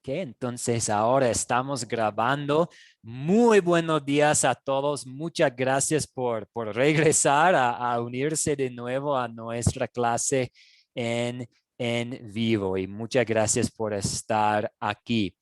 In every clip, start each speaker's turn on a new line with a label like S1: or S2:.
S1: Entonces ahora estamos grabando. Muy buenos días a todos. Muchas gracias por regresar a unirse de nuevo a nuestra clase en, en vivo y muchas gracias por estar aquí.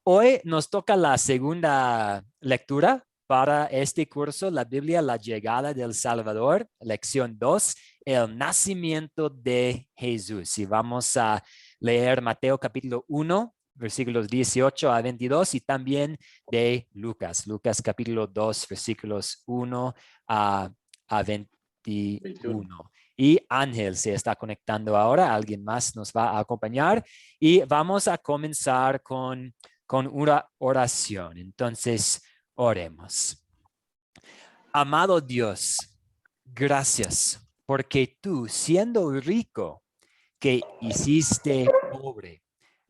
S1: Hoy nos toca la segunda lectura para este curso, la Biblia, la llegada del Salvador, lección 2, el nacimiento de Jesús. Y vamos a leer Mateo capítulo 1, versículos 18 a 22 y también de Lucas, Lucas capítulo 2, versículos 1 a
S2: 21.
S1: 21. Y Ángel se está conectando ahora, alguien más nos va a acompañar y vamos a comenzar con una oración. Entonces, oremos. Amado Dios, gracias porque tú, siendo rico, que hiciste pobre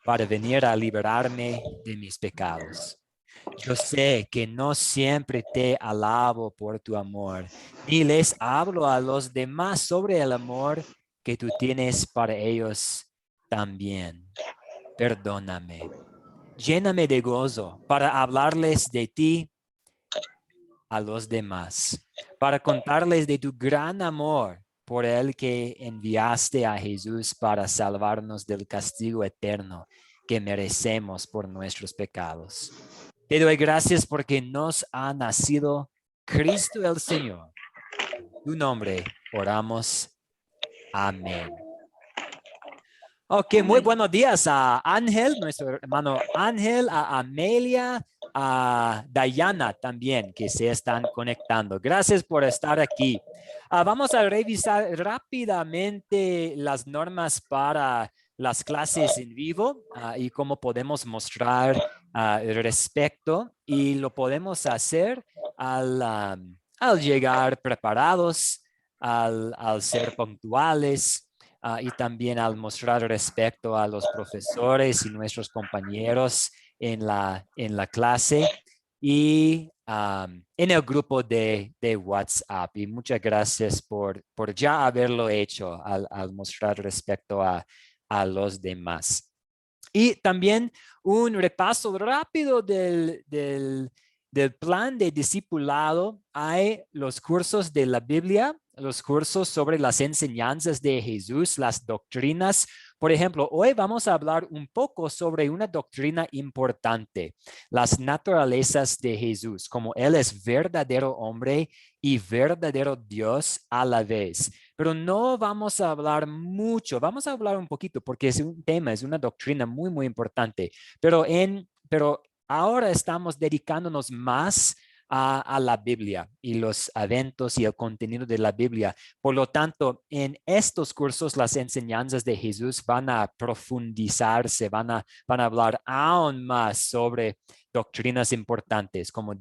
S1: para venir a liberarme de mis pecados. Yo sé que no siempre te alabo por tu amor, ni les hablo a los demás sobre el amor que tú tienes para ellos también. Perdóname. Lléname de gozo para hablarles de ti a los demás, para contarles de tu gran amor por el que enviaste a Jesús para salvarnos del castigo eterno que merecemos por nuestros pecados. Te doy gracias porque nos ha nacido Cristo el Señor. En tu nombre oramos. Amén. Ok, muy
S2: Amén.
S1: buenos días a Ángel, nuestro hermano Ángel, a Amelia, a Dayana también, que se están conectando. Gracias por estar aquí. Vamos a revisar rápidamente las normas para las clases en vivo y cómo podemos mostrar el respecto. Y lo podemos hacer al llegar preparados, al ser puntuales. Y también al mostrar respeto a los profesores y nuestros compañeros en la clase y en el grupo de WhatsApp. Y muchas gracias por ya haberlo hecho al mostrar respeto a los demás. Y también un repaso rápido del plan de discipulado. Hay los cursos de la Biblia, los cursos sobre las enseñanzas de Jesús, las doctrinas. Por ejemplo, hoy vamos a hablar un poco sobre una doctrina importante, las naturalezas de Jesús, como Él es verdadero hombre y verdadero Dios a la vez. Pero no vamos a hablar mucho, vamos a hablar un poquito porque es un tema, es una doctrina muy, muy importante. Pero ahora estamos dedicándonos más a la Biblia y los eventos y el contenido de la Biblia. Por lo tanto, en estos cursos las enseñanzas de Jesús van a profundizarse, van a hablar aún más sobre doctrinas importantes como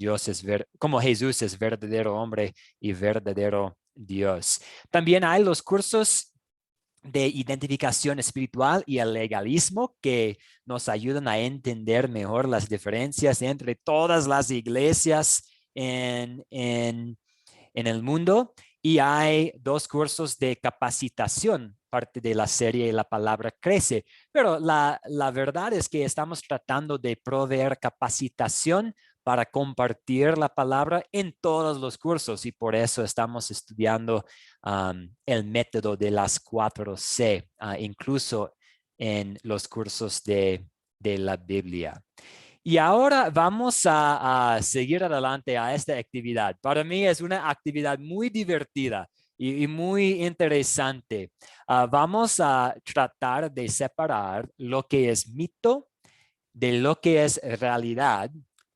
S1: como Jesús es verdadero hombre y verdadero Dios. También hay los cursos de identificación espiritual y el legalismo que nos ayudan a entender mejor las diferencias entre todas las iglesias en el mundo. Y hay dos cursos de capacitación, parte de la serie La Palabra Crece. Pero la verdad es que estamos tratando de proveer capacitación para compartir la palabra en todos los cursos y por eso estamos estudiando el método de las 4C, incluso en los cursos de la Biblia. Y ahora vamos a seguir adelante a esta actividad. Para mí es una actividad muy divertida y muy interesante. Vamos a tratar de separar lo que es mito de lo que es realidad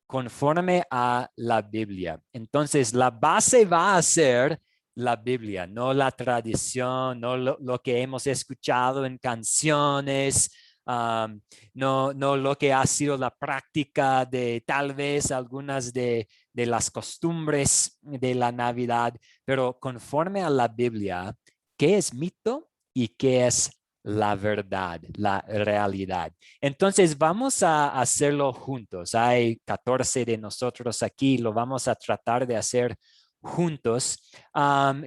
S1: conforme a la Biblia. Entonces, la base va a ser la Biblia, no la tradición, no lo que hemos escuchado en canciones, no lo que ha sido la práctica de tal vez algunas de las costumbres de la Navidad, pero conforme a la Biblia, ¿qué es mito y qué es la verdad, la realidad? Entonces vamos a hacerlo juntos. Hay 14 de nosotros aquí, lo vamos a tratar de hacer juntos.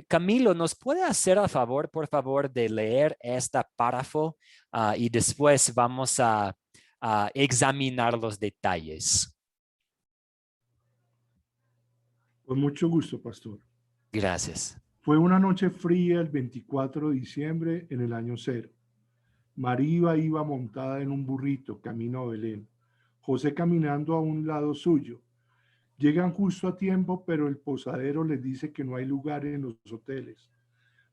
S1: Camilo, ¿nos puede hacer a favor, por favor, de leer esta párrafo? Y después vamos examinar los detalles.
S3: Con mucho gusto, pastor.
S1: Gracias.
S3: Fue una noche fría el 24 de diciembre en el año 0. María iba montada en un burrito camino a Belén, José caminando a un lado suyo. Llegan justo a tiempo, pero el posadero les dice que no hay lugar en los hoteles.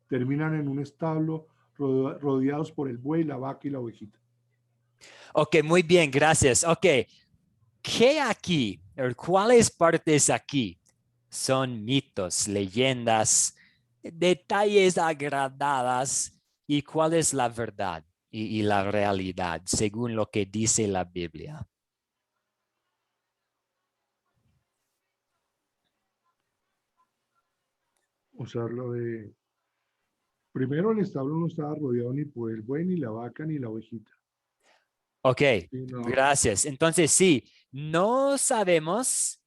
S3: Terminan en un establo rodeados por el buey, la vaca y la ovejita.
S1: Ok, muy bien, gracias. Ok, ¿qué aquí? ¿Cuáles partes aquí son mitos, leyendas, detalles agradadas? ¿Y cuál es la verdad y la realidad según lo que dice la Biblia?
S3: O sea, primero el establo no estaba rodeado ni por el buey, ni la vaca, ni la ovejita.
S1: Ok,
S3: Sí, no.
S1: gracias. Entonces, sí, no sabemos,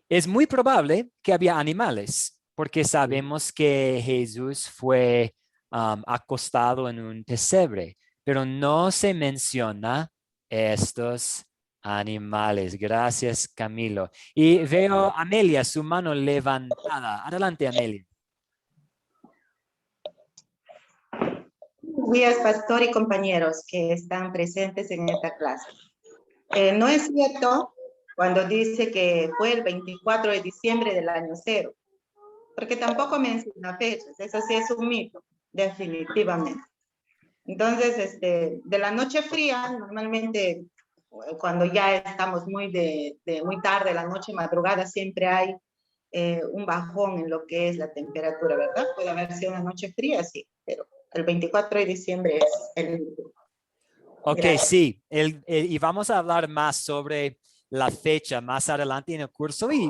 S1: es muy probable que había animales, porque sabemos que Jesús fue acostado en un pesebre, pero no se menciona estos animales. Gracias, Camilo. Y veo a Amelia, su mano levantada. Adelante, Amelia.
S4: Buenos días, pastor y compañeros que están presentes en esta clase. No es cierto cuando dice que fue el 24 de diciembre del año 0, porque tampoco menciona fechas. Eso sí es un mito, definitivamente. Entonces, de la noche fría, normalmente cuando ya estamos muy tarde, la noche madrugada, siempre hay un bajón en lo que es la temperatura, ¿verdad? Puede haber sido una noche fría, sí, pero el 24 de diciembre es el...
S1: Ok,
S4: Gracias.
S1: sí, y vamos a hablar más sobre la fecha más adelante en el curso y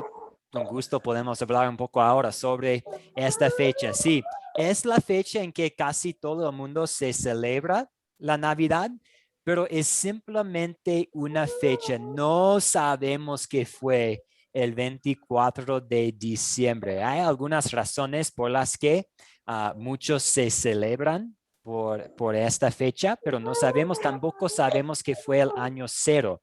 S1: con gusto podemos hablar un poco ahora sobre esta fecha. Sí, es la fecha en que casi todo el mundo se celebra la Navidad, pero es simplemente una fecha. No sabemos qué fue el 24 de diciembre. Hay algunas razones por las que muchos se celebran por esta fecha, pero no sabemos, tampoco sabemos que fue el año 0.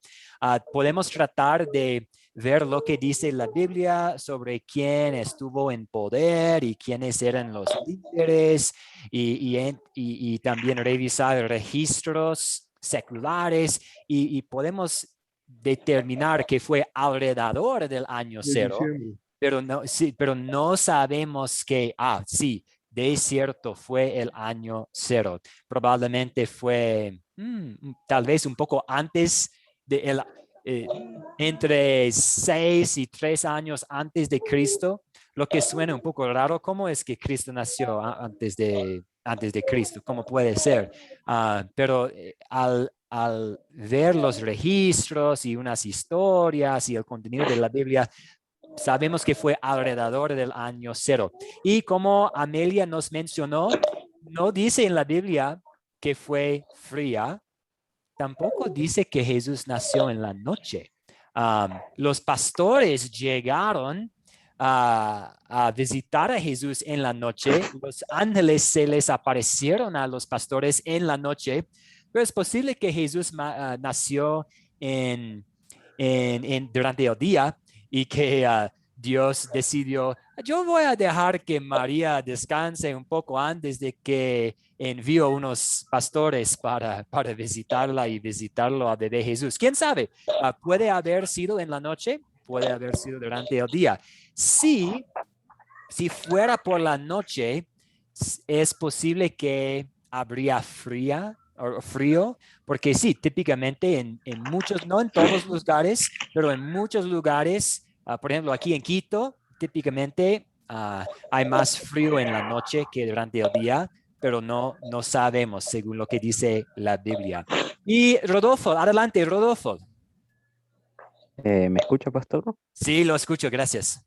S1: Podemos tratar de ver lo que dice la Biblia sobre quién estuvo en poder y quiénes eran los líderes y también revisar registros seculares y podemos determinar que fue alrededor del año
S3: De
S1: 0,
S3: diciembre.
S1: pero no sabemos que, sí, de cierto fue el año 0. Probablemente fue tal vez un poco antes de entre 6 y 3 años antes de Cristo, lo que suena un poco raro. ¿Cómo es que Cristo nació antes de Cristo? ¿Cómo puede ser? Pero al ver los registros y unas historias y el contenido de la Biblia, sabemos que fue alrededor del año 0. Y como Amelia nos mencionó, no dice en la Biblia que fue fría, tampoco dice que Jesús nació en la noche. Los pastores llegaron a visitar a Jesús en la noche. Los ángeles se les aparecieron a los pastores en la noche, pero es posible que Jesús nació durante el día y que Dios decidió, yo voy a dejar que María descanse un poco antes de que envío unos pastores para visitarla y visitarlo a bebé Jesús. ¿Quién sabe? Puede haber sido en la noche, puede haber sido durante el día. Sí, si fuera por la noche, es posible que habría frío, porque sí, típicamente en muchos, no en todos los lugares, pero en muchos lugares, por ejemplo, aquí en Quito, típicamente hay más frío en la noche que durante el día, pero no sabemos según lo que dice la Biblia. Y Rodolfo, adelante, Rodolfo.
S2: ¿Me escucha, pastor?
S1: Sí, lo escucho, gracias.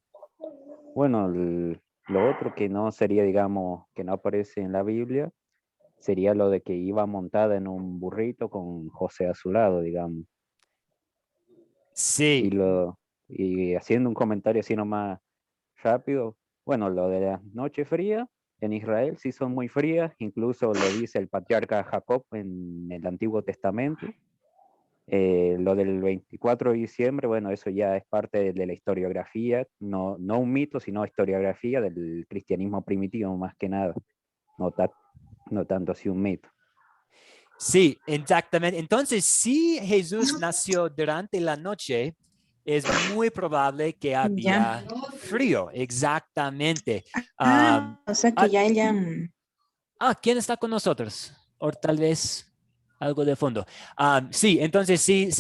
S2: Bueno, lo otro que no sería, digamos, que no aparece en la Biblia, sería lo de que iba montada en un burrito con José a su lado, digamos.
S1: Sí,
S2: Y haciendo un comentario así nomás rápido, bueno, lo de la noche fría, en Israel sí son muy frías, incluso lo dice el patriarca Jacob en el Antiguo Testamento. Lo del 24 de diciembre, bueno, eso ya es parte de la historiografía, no un mito, sino historiografía del cristianismo primitivo más que nada, no, no tanto así un mito.
S1: Sí, exactamente. Entonces, si Jesús nació durante la noche, es muy probable que
S5: Ya.
S1: había frío, exactamente.
S5: O sea que
S1: ah,
S5: ya ella...
S1: ¿Quién está con nosotros? O tal vez algo de fondo. Sí, entonces sí,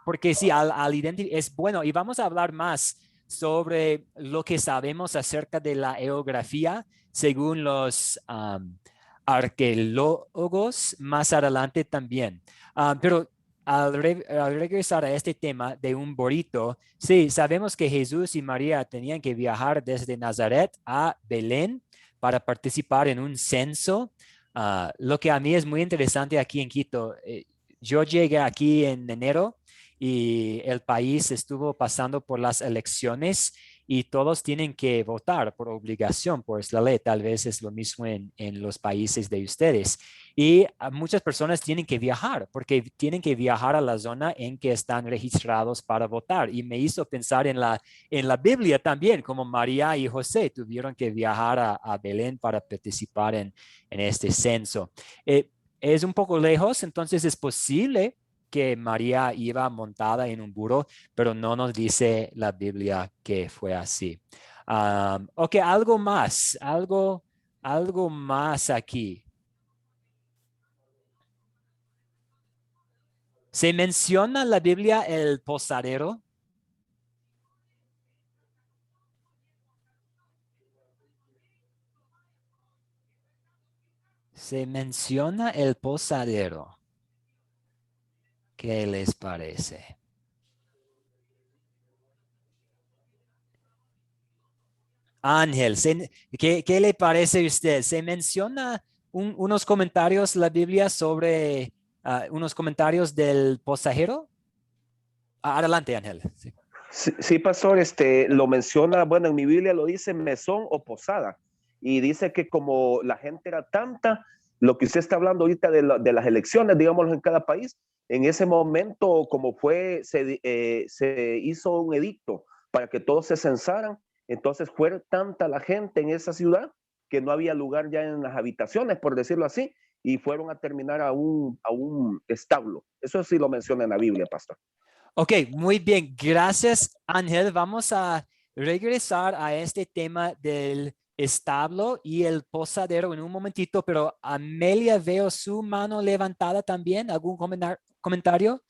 S1: porque sí, al identificar, es bueno, y vamos a hablar más sobre lo que sabemos acerca de la geografía según los arqueólogos más adelante también. Pero al regresar a este tema de un burrito, sí, sabemos que Jesús y María tenían que viajar desde Nazaret a Belén para participar en un censo. Lo que a mí es muy interesante aquí en Quito, yo llegué aquí en enero y el país estuvo pasando por las elecciones y todos tienen que votar por obligación, pues la ley. Tal vez es lo mismo en los países de ustedes. Y muchas personas tienen que viajar porque tienen que viajar a la zona en que están registrados para votar. Y me hizo pensar en la Biblia también, como María y José tuvieron que viajar a Belén para participar en este censo. Es un poco lejos, entonces es posible que María iba montada en un burro, pero no nos dice la Biblia que fue así. Ok, algo más, algo más aquí. ¿Se menciona en la Biblia el posadero? Se menciona el posadero. ¿Qué les parece? Ángel, ¿qué le parece a usted? ¿Se menciona unos comentarios en la Biblia sobre unos comentarios del pasajero? Adelante, Ángel. Sí.
S6: Sí, pastor, lo menciona, bueno, en mi Biblia lo dice mesón o posada, y dice que como la gente era tanta, lo que usted está hablando ahorita de las elecciones, digámoslo, en cada país, en ese momento, como se hizo un edicto para que todos se censaran, entonces fue tanta la gente en esa ciudad que no había lugar ya en las habitaciones, por decirlo así, y fueron a terminar a un establo. Eso sí lo menciona en la Biblia, pastor.
S1: Ok, muy bien. Gracias, Ángel. Vamos a regresar a este tema del establo y el posadero en un momentito, pero Amelia, veo su mano levantada también. ¿Algún comentario?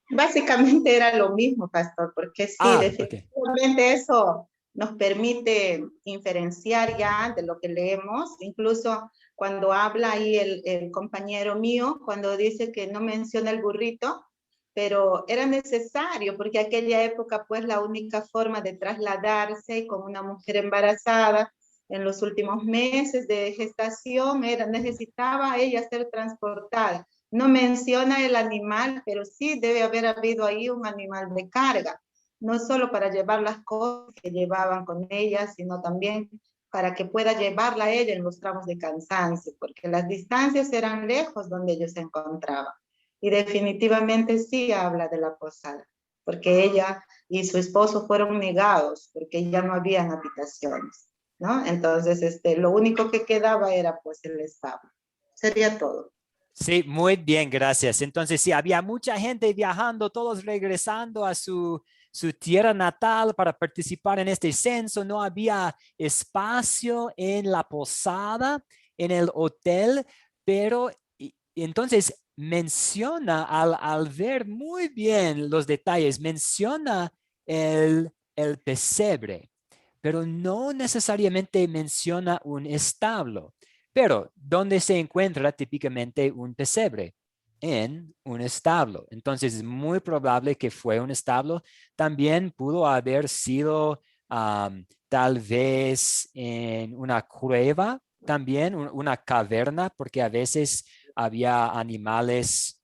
S4: Básicamente era lo mismo, pastor, porque sí,
S1: Okay.
S4: definitivamente eso nos permite inferenciar ya de lo que leemos, incluso cuando habla ahí el compañero mío, cuando dice que no menciona el burrito, pero era necesario, porque aquella época pues la única forma de trasladarse con una mujer embarazada en los últimos meses de gestación necesitaba ella ser transportada. No menciona el animal, pero sí debe haber habido ahí un animal de carga, no solo para llevar las cosas que llevaban con ella, sino también para que pueda llevarla a ella en los tramos de cansancio, porque las distancias eran lejos donde ellos se encontraban. Y definitivamente sí habla de la posada, porque ella y su esposo fueron negados, porque ya no habían habitaciones, ¿no? Entonces, lo único que quedaba era pues el establo. Sería todo.
S1: Sí, muy bien, gracias. Entonces, sí, había mucha gente viajando, todos regresando a su tierra natal para participar en este censo. No había espacio en la posada, en el hotel, pero entonces menciona, al ver muy bien los detalles, menciona el pesebre, pero no necesariamente menciona un establo. Pero, ¿dónde se encuentra típicamente un pesebre? En un establo. Entonces, es muy probable que fue un establo. También pudo haber sido tal vez en una cueva, también una caverna, porque a veces había animales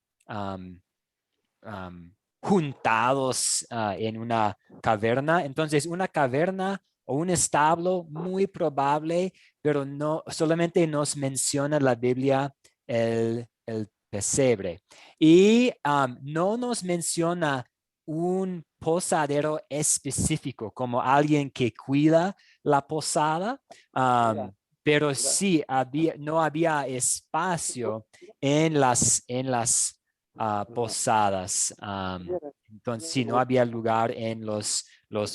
S1: juntados en una caverna. Entonces, una caverna o un establo muy probable, pero no solamente nos menciona la Biblia el pesebre. Y no nos menciona un posadero específico, como alguien que cuida la posada, pero sí no había espacio en las posadas. Entonces, sí, no había lugar en los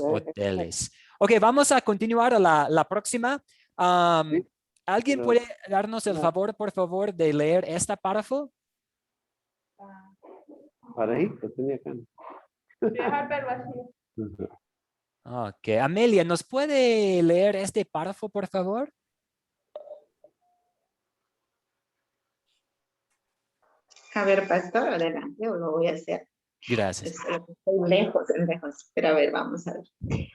S1: hoteles. Ok, vamos a continuar a la próxima. ¿Alguien puede darnos el favor, por favor, de leer este párrafo?
S5: Para ahí, lo tenía acá.
S1: Ok, Amelia, ¿nos puede leer este párrafo, por favor?
S4: A ver, pastor, adelante, yo lo voy a hacer.
S1: Gracias.
S4: Estoy lejos, pero a ver, vamos a ver.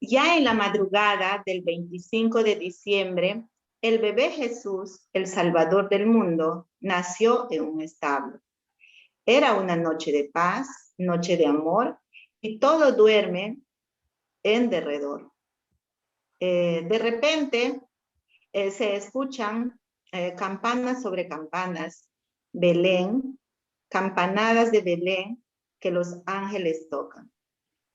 S4: Ya en la madrugada del 25 de diciembre, el bebé Jesús, el Salvador del mundo, nació en un establo. Era una noche de paz, noche de amor, y todo duerme en derredor. De repente se escuchan campanas sobre campanas, Belén, campanadas de Belén que los ángeles tocan.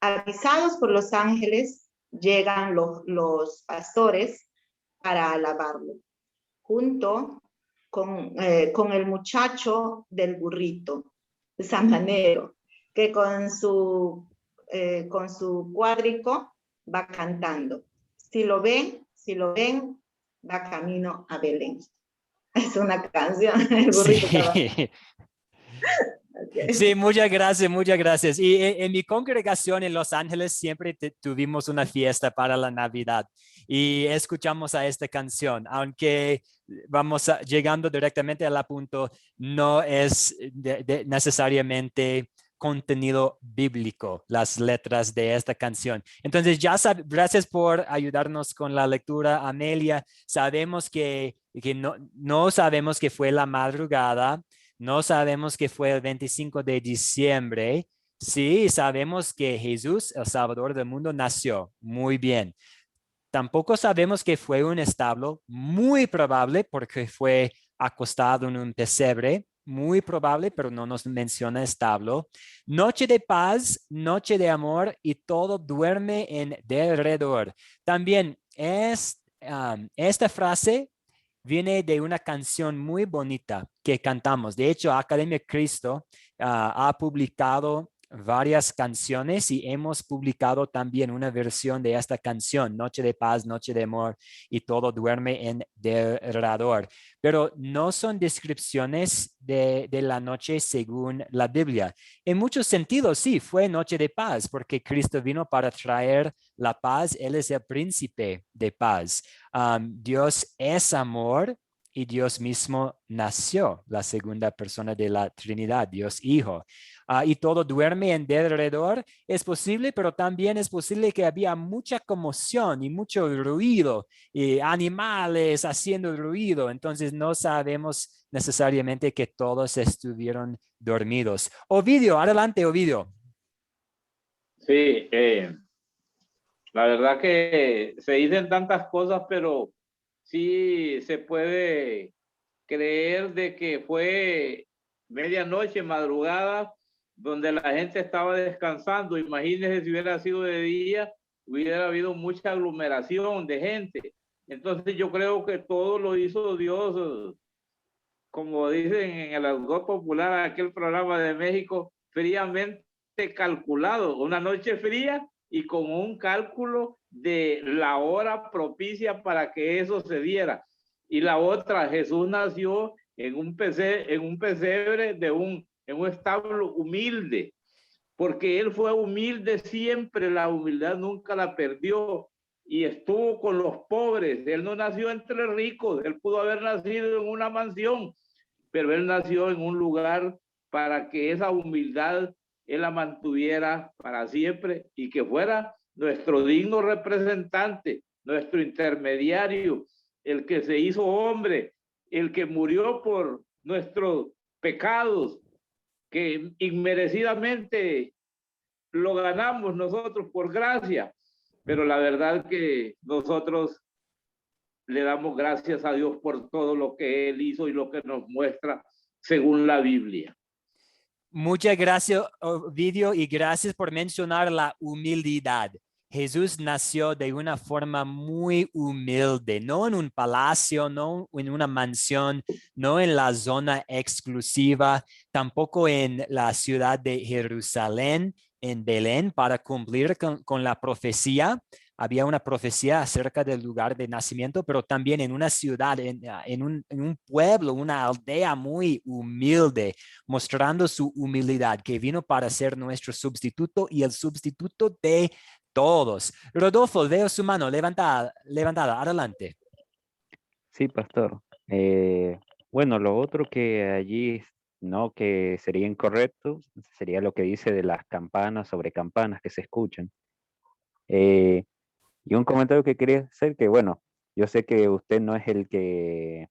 S4: Avisados por los ángeles, llegan los pastores para alabarlo, junto con el muchacho del burrito, Sanmanero, que con su cuadrico va cantando. Si lo ven, va camino a Belén. Es una canción, el burrito
S1: Sí.
S4: estaba... Okay.
S1: Sí, muchas gracias, muchas gracias. Y en mi congregación en Los Ángeles siempre tuvimos una fiesta para la Navidad y escuchamos a esta canción, aunque vamos llegando directamente al punto, no es necesariamente contenido bíblico, las letras de esta canción. Entonces, gracias por ayudarnos con la lectura, Amelia. Sabemos que no sabemos que fue la madrugada. No sabemos que fue el 25 de diciembre. Sí, sabemos que Jesús, el Salvador del mundo, nació. Muy bien. Tampoco sabemos que fue un establo. Muy probable porque fue acostado en un pesebre. Muy probable, pero no nos menciona establo. Noche de paz, noche de amor y todo duerme en derredor. También esta frase viene de una canción muy bonita que cantamos. De hecho, Academia Cristo ha publicado varias canciones y hemos publicado también una versión de esta canción, Noche de Paz, Noche de Amor y todo duerme en derredor. Pero no son descripciones de la noche según la Biblia. En muchos sentidos, sí, fue noche de paz porque Cristo vino para traer la paz. Él es el príncipe de paz. Dios es amor y Dios mismo nació, la segunda persona de la Trinidad, Dios Hijo. Y todo duerme en derredor. Es posible, pero también es posible que había mucha conmoción y mucho ruido y animales haciendo ruido. Entonces no sabemos necesariamente que todos estuvieron dormidos. Ovidio, adelante, Ovidio.
S7: Sí, la verdad que se dicen tantas cosas, pero sí se puede creer de que fue medianoche, madrugada, donde la gente estaba descansando. Imagínense si hubiera sido de día, hubiera habido mucha aglomeración de gente. Entonces yo creo que todo lo hizo Dios, como dicen en el argot popular, aquel programa de México, fríamente calculado. Una noche fría y con un cálculo de la hora propicia para que eso se diera. Y la otra, Jesús nació en un pesebre en un establo humilde, porque él fue humilde siempre, la humildad nunca la perdió y estuvo con los pobres. Él no nació entre ricos, él pudo haber nacido en una mansión, pero él nació en un lugar para que esa humildad él la mantuviera para siempre y que fuera nuestro digno representante, nuestro intermediario, el que se hizo hombre, el que murió por nuestros pecados, que inmerecidamente lo ganamos nosotros por gracia. pero la verdad que nosotros le damos gracias a Dios por todo lo que Él hizo y lo que nos muestra según la Biblia.
S1: Muchas gracias, Ovidio, y gracias por mencionar la humildad. Jesús nació de una forma muy humilde, no en un palacio, no en una mansión, no en la zona exclusiva, tampoco en la ciudad de Jerusalén, en Belén, para cumplir con la profecía. Había una profecía acerca del lugar de nacimiento, pero también en una ciudad, en un pueblo, una aldea muy humilde, mostrando su humildad, que vino para ser nuestro sustituto y el sustituto de todos. Rodolfo, veo su mano levantada. Adelante.
S2: Sí, pastor. Bueno, lo otro que allí no que sería incorrecto sería lo que dice de las campanas sobre campanas que se escuchan. Y un comentario que quería hacer que, bueno, yo sé que usted no es el que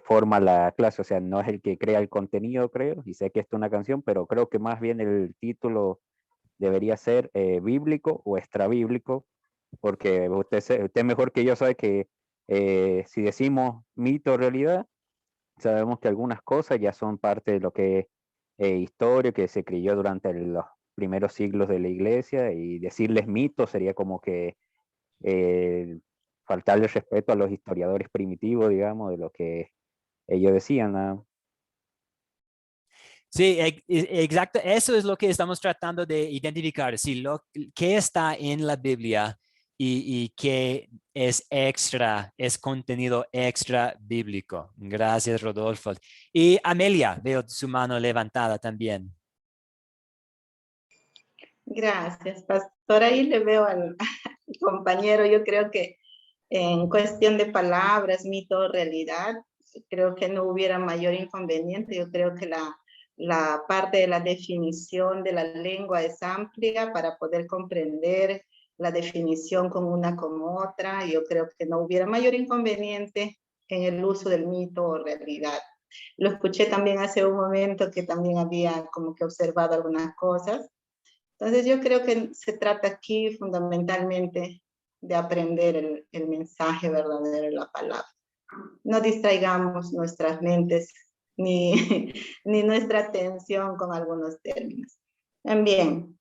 S2: forma la clase, o sea, no es el que crea el contenido, creo, y sé que esto es una canción, pero creo que más bien el título debería ser bíblico o extrabíblico, porque usted mejor que yo sabe que si decimos mito o realidad, sabemos que algunas cosas ya son parte de lo que es historia, que se creyó durante los primeros siglos de la iglesia, y decirles mito sería como que faltarle respeto a los historiadores primitivos, digamos, de lo que ellos decían. ¿No?
S1: Sí, exacto. Eso es lo que estamos tratando de identificar. Sí, qué está en la Biblia y qué es extra, es contenido extra bíblico. Gracias, Rodolfo. Y Amelia, veo su mano levantada también.
S4: Gracias, pastor. Ahí le veo al compañero. Yo creo que en cuestión de palabras, mito o realidad, creo que no hubiera mayor inconveniente. Yo creo que la parte de la definición de la lengua es amplia para poder comprender la definición con una con otra. Yo creo que no hubiera mayor inconveniente en el uso del mito o realidad. Lo escuché también hace un momento que también había como que observado algunas cosas. Entonces yo creo que se trata aquí fundamentalmente de aprender el mensaje verdadero de la palabra. No distraigamos nuestras mentes ni, ni nuestra atención con algunos términos. También,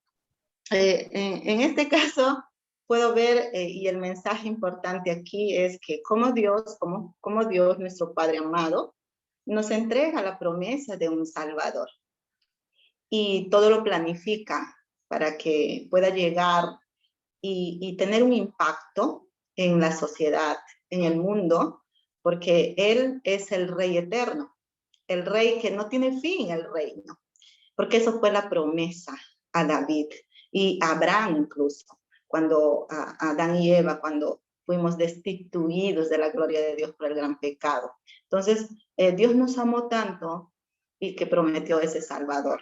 S4: en este caso, puedo ver, y el mensaje importante aquí es que como Dios, nuestro Padre amado, nos entrega la promesa de un Salvador. Y todo lo planifica para que pueda llegar y tener un impacto en la sociedad, en el mundo, porque Él es el Rey eterno, el Rey que no tiene fin, el reino, porque eso fue la promesa a David y a Abraham incluso, cuando a Adán y Eva, cuando fuimos destituidos de la gloria de Dios por el gran pecado. Entonces, Dios nos amó tanto y que prometió ese Salvador.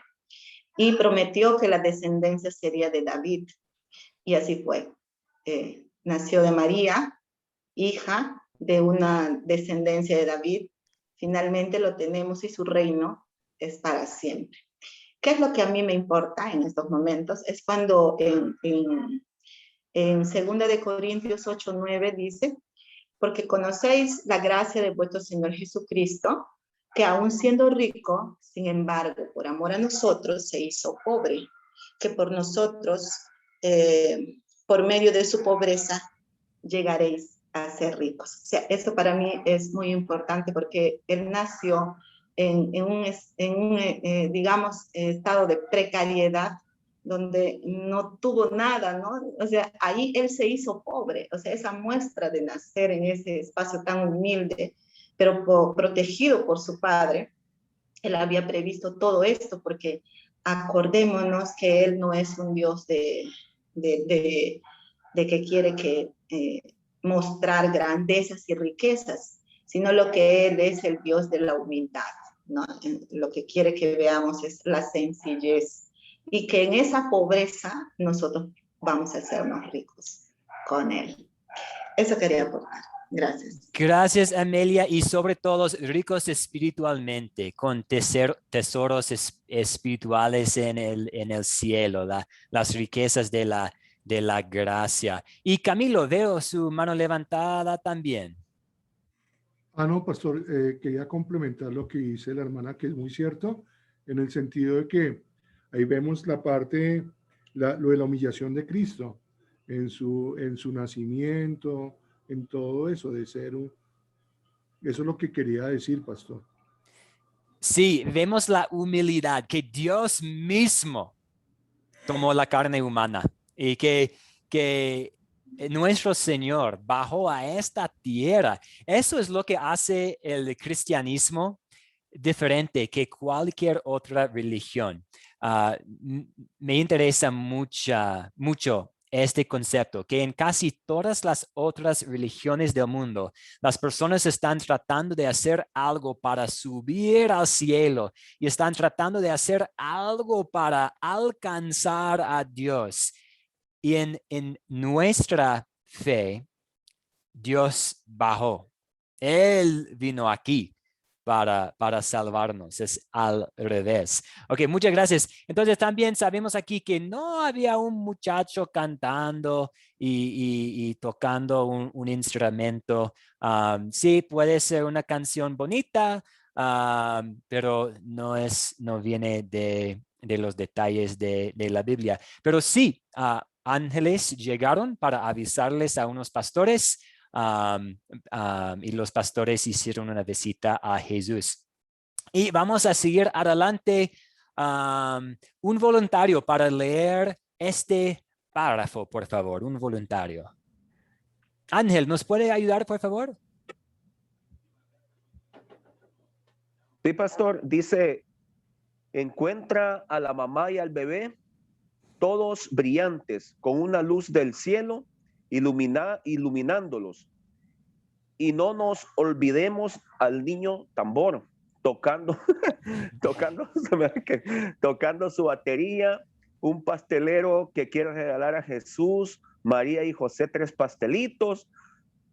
S4: Y prometió que la descendencia sería de David. Y así fue. Nació de María, hija de una descendencia de David. Finalmente lo tenemos y su reino es para siempre. ¿Qué es lo que a mí me importa en estos momentos? Es cuando en 2 de Corintios 8:9 dice, porque conocéis la gracia de vuestro Señor Jesucristo, que aun siendo rico, sin embargo, por amor a nosotros, se hizo pobre, que por nosotros, por medio de su pobreza, llegaréis a ser ricos. O sea, eso para mí es muy importante porque él nació en un digamos, estado de precariedad, donde no tuvo nada, ¿no? O sea, ahí él se hizo pobre, o sea, esa muestra de nacer en ese espacio tan humilde, pero protegido por su padre, él había previsto todo esto, porque acordémonos que él no es un Dios de que quiere que mostrar grandezas y riquezas, sino lo que él es el Dios de la humildad, ¿no? Lo que quiere que veamos es la sencillez, y que en esa pobreza nosotros vamos a hacernos ricos con él. Eso quería aportar. Gracias.
S1: Gracias, Amelia, y sobre todo ricos espiritualmente, con tesoros espirituales en el cielo, las riquezas de de la gracia. Y Camilo, veo su mano levantada también.
S3: No, pastor, quería complementar lo que dice la hermana, que es muy cierto, en el sentido de que ahí vemos la parte, lo de la humillación de Cristo en su nacimiento, en todo eso, de ser un... Eso es lo que quería decir, pastor.
S1: Sí, vemos la humildad, que Dios mismo tomó la carne humana y que nuestro Señor bajó a esta tierra. Eso es lo que hace el cristianismo diferente que cualquier otra religión. Me interesa mucho este concepto, que en casi todas las otras religiones del mundo, las personas están tratando de hacer algo para subir al cielo y están tratando de hacer algo para alcanzar a Dios. Y en nuestra fe, Dios bajó. Él vino aquí para salvarnos. Es al revés. Ok, muchas gracias. Entonces también sabemos aquí que no había un muchacho cantando y tocando un instrumento. Sí, puede ser una canción bonita, pero no viene de los detalles de la Biblia. Pero sí, ángeles llegaron para avisarles a unos pastores. Y los pastores hicieron una visita a Jesús. Y vamos a seguir adelante. Un voluntario para leer este párrafo, por favor, un voluntario. Ángel, ¿nos puede ayudar, por favor?
S6: Sí, pastor, dice, encuentra a la mamá y al bebé, todos brillantes, con una luz del cielo, iluminándolos. Y no nos olvidemos al niño tambor, tocando, tocando su batería, un pastelero que quiere regalar a Jesús, María y José 3 pastelitos,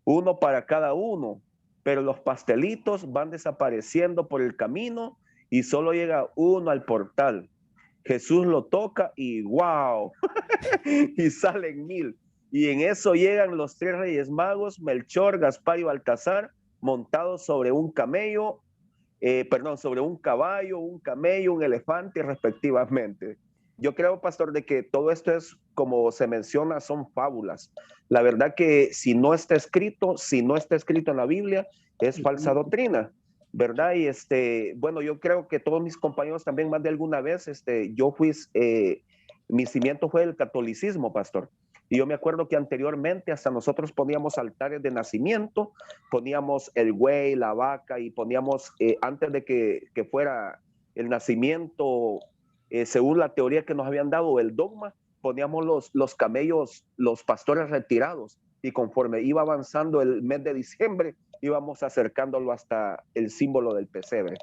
S6: uno para cada uno, pero los pastelitos van desapareciendo por el camino y solo llega uno al portal. Jesús lo toca y ¡wow! Y salen 1000. Y en eso llegan los 3 reyes magos, Melchor, Gaspar y Baltasar, montados sobre un camello, sobre un caballo, un camello, un elefante, respectivamente. Yo creo, pastor, de que todo esto es, como se menciona, son fábulas. La verdad que si no está escrito en la Biblia, es falsa doctrina, ¿verdad? Y bueno, yo creo que todos mis compañeros también más de alguna vez, mi cimiento fue el catolicismo, pastor. Y yo me acuerdo que anteriormente hasta nosotros poníamos altares de nacimiento, poníamos el buey, la vaca y poníamos, antes de que fuera el nacimiento, según la teoría que nos habían dado, el dogma, poníamos los camellos, los pastores retirados, y conforme iba avanzando el mes de diciembre, íbamos acercándolo hasta el símbolo del pesebre.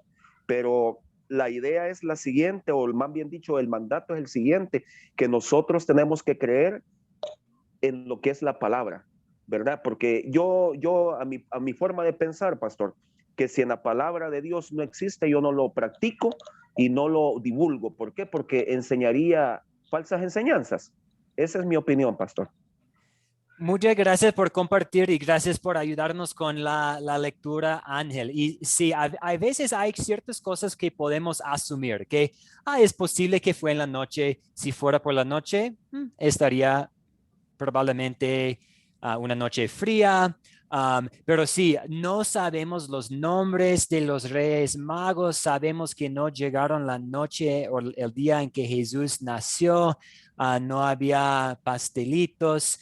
S6: Pero la idea es la siguiente, o más bien dicho, el mandato es el siguiente, que nosotros tenemos que creer en lo que es la palabra, ¿verdad? Porque yo a mi forma de pensar, pastor, que si en la palabra de Dios no existe, yo no lo practico y no lo divulgo. ¿Por qué? Porque enseñaría falsas enseñanzas. Esa es mi opinión, pastor.
S1: Muchas gracias por compartir y gracias por ayudarnos con la lectura, Ángel. Y sí, a veces hay ciertas cosas que podemos asumir, que es posible que fue en la noche. Si fuera por la noche, estaría probablemente una noche fría. Pero sí, no sabemos los nombres de los reyes magos. Sabemos que no llegaron la noche o el día en que Jesús nació. No había pastelitos.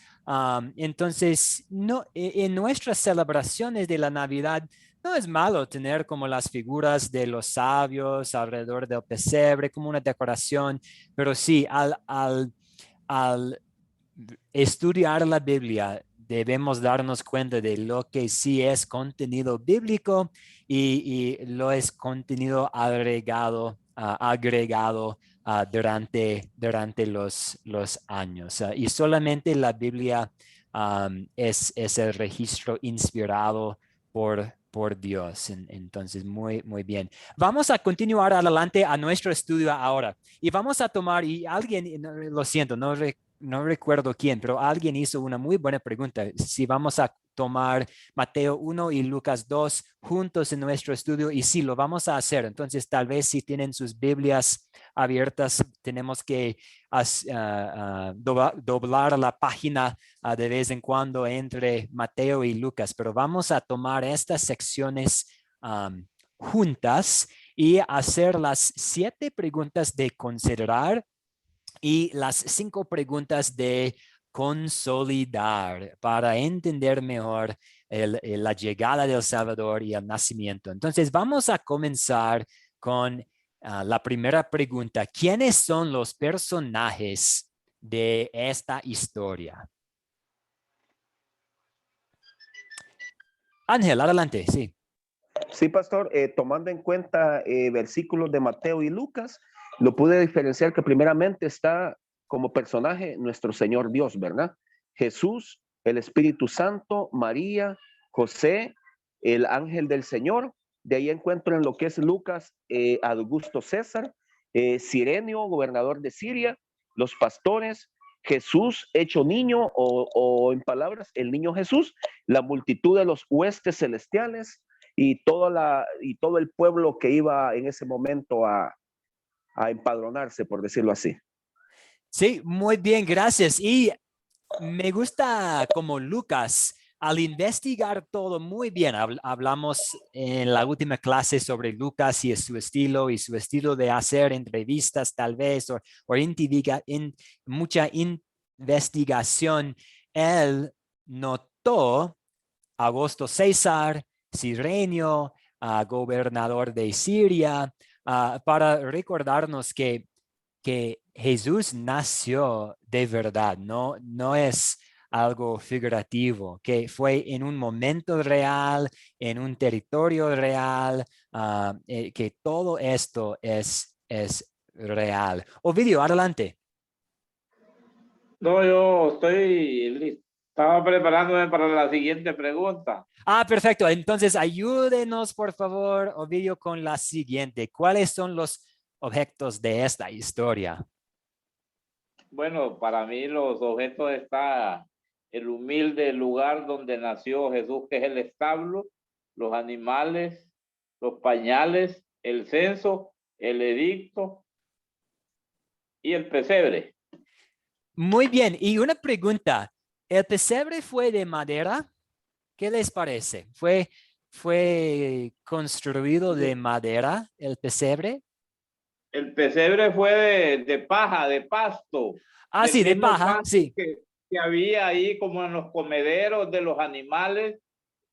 S1: Entonces, no, en nuestras celebraciones de la Navidad, no es malo tener como las figuras de los sabios alrededor del pesebre, como una decoración, pero sí, al estudiar la Biblia, debemos darnos cuenta de lo que sí es contenido bíblico y lo es contenido agregado durante los años. Y solamente la Biblia es el registro inspirado por Dios. Entonces, muy bien. Vamos a continuar adelante a nuestro estudio ahora. Y vamos a tomar, y alguien, lo siento, no no recuerdo quién, pero alguien hizo una muy buena pregunta. Si vamos a tomar Mateo 1 y Lucas 2 juntos en nuestro estudio, y sí, lo vamos a hacer. Entonces, tal vez si tienen sus Biblias abiertas, tenemos que doblar la página de vez en cuando entre Mateo y Lucas, pero vamos a tomar estas secciones juntas y hacer las 7 preguntas de considerar y las 5 preguntas de consolidar para entender mejor la llegada del Salvador y el nacimiento. Entonces, vamos a comenzar con la primera pregunta. ¿Quiénes son los personajes de esta historia? Ángel, adelante, sí.
S6: Sí, pastor, tomando en cuenta versículos de Mateo y Lucas, lo pude diferenciar que primeramente está como personaje nuestro Señor Dios, ¿verdad? Jesús, el Espíritu Santo, María, José, el ángel del Señor. De ahí encuentro en lo que es Lucas, Augusto César, Cirenio, gobernador de Siria, los pastores, Jesús hecho niño o en palabras, el niño Jesús, la multitud de los huestes celestiales, y todo el pueblo que iba en ese momento a empadronarse, por decirlo así.
S1: Sí, muy bien, gracias. Y me gusta como Lucas, al investigar todo muy bien, hablamos en la última clase sobre Lucas y su estilo de hacer entrevistas tal vez, o mucha investigación. Él notó Augusto César, Cirenio, gobernador de Siria, para recordarnos que Jesús nació de verdad, no es algo figurativo, que fue en un momento real, en un territorio real, que todo esto es real. Ovidio, adelante.
S7: No, yo estoy listo. Estaba preparándome para la siguiente pregunta.
S1: Perfecto. Entonces, ayúdenos, por favor, Ovidio, con la siguiente. ¿Cuáles son los objetos de esta historia?
S7: Bueno, para mí los objetos está el humilde lugar donde nació Jesús, que es el establo, los animales, los pañales, el censo, el edicto y el pesebre.
S1: Muy bien. Y una pregunta. ¿El pesebre fue de madera? ¿Qué les parece? ¿Fue construido de madera el pesebre?
S7: El pesebre fue de paja, de pasto. Del
S1: Sí, de
S7: mismo
S1: paja,
S7: pasto
S1: sí.
S7: que había ahí como en los comederos de los animales.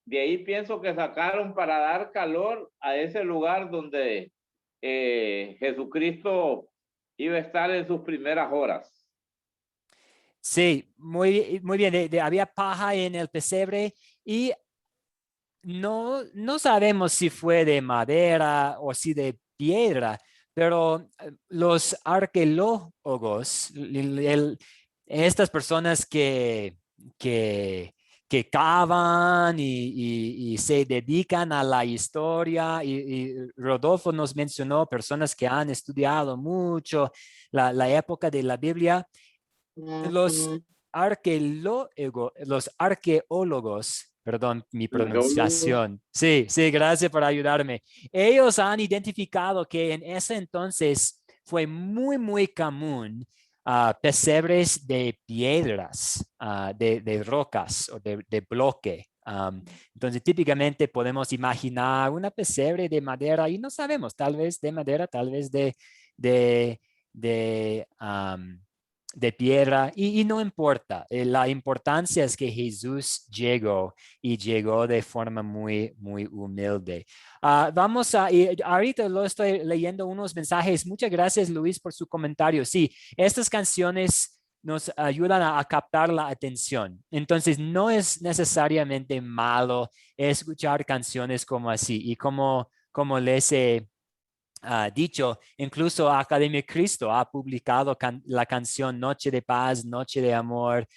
S7: De ahí pienso que sacaron para dar calor a ese lugar donde Jesucristo iba a estar en sus primeras horas.
S1: Sí, muy bien. Había paja en el pesebre y no sabemos si fue de madera o si de piedra, pero los arqueólogos, estas personas que cavan y se dedican a la historia, y Rodolfo nos mencionó personas que han estudiado mucho la época de la Biblia. Los arqueólogos, perdón mi pronunciación. Sí, gracias por ayudarme. Ellos han identificado que en ese entonces fue muy común pesebres de piedras, de rocas o de bloque. Entonces, típicamente podemos imaginar una pesebre de madera y no sabemos, tal vez de madera, tal vez de piedra, y no importa. La importancia es que Jesús llegó y llegó de forma muy humilde. Y ahorita lo estoy leyendo unos mensajes. Muchas gracias, Luis, por su comentario. Sí, estas canciones nos ayudan a captar la atención. Entonces, no es necesariamente malo escuchar canciones como así, y como les he dicho, incluso Academia Cristo ha publicado la canción Noche de Paz, Noche de Amor.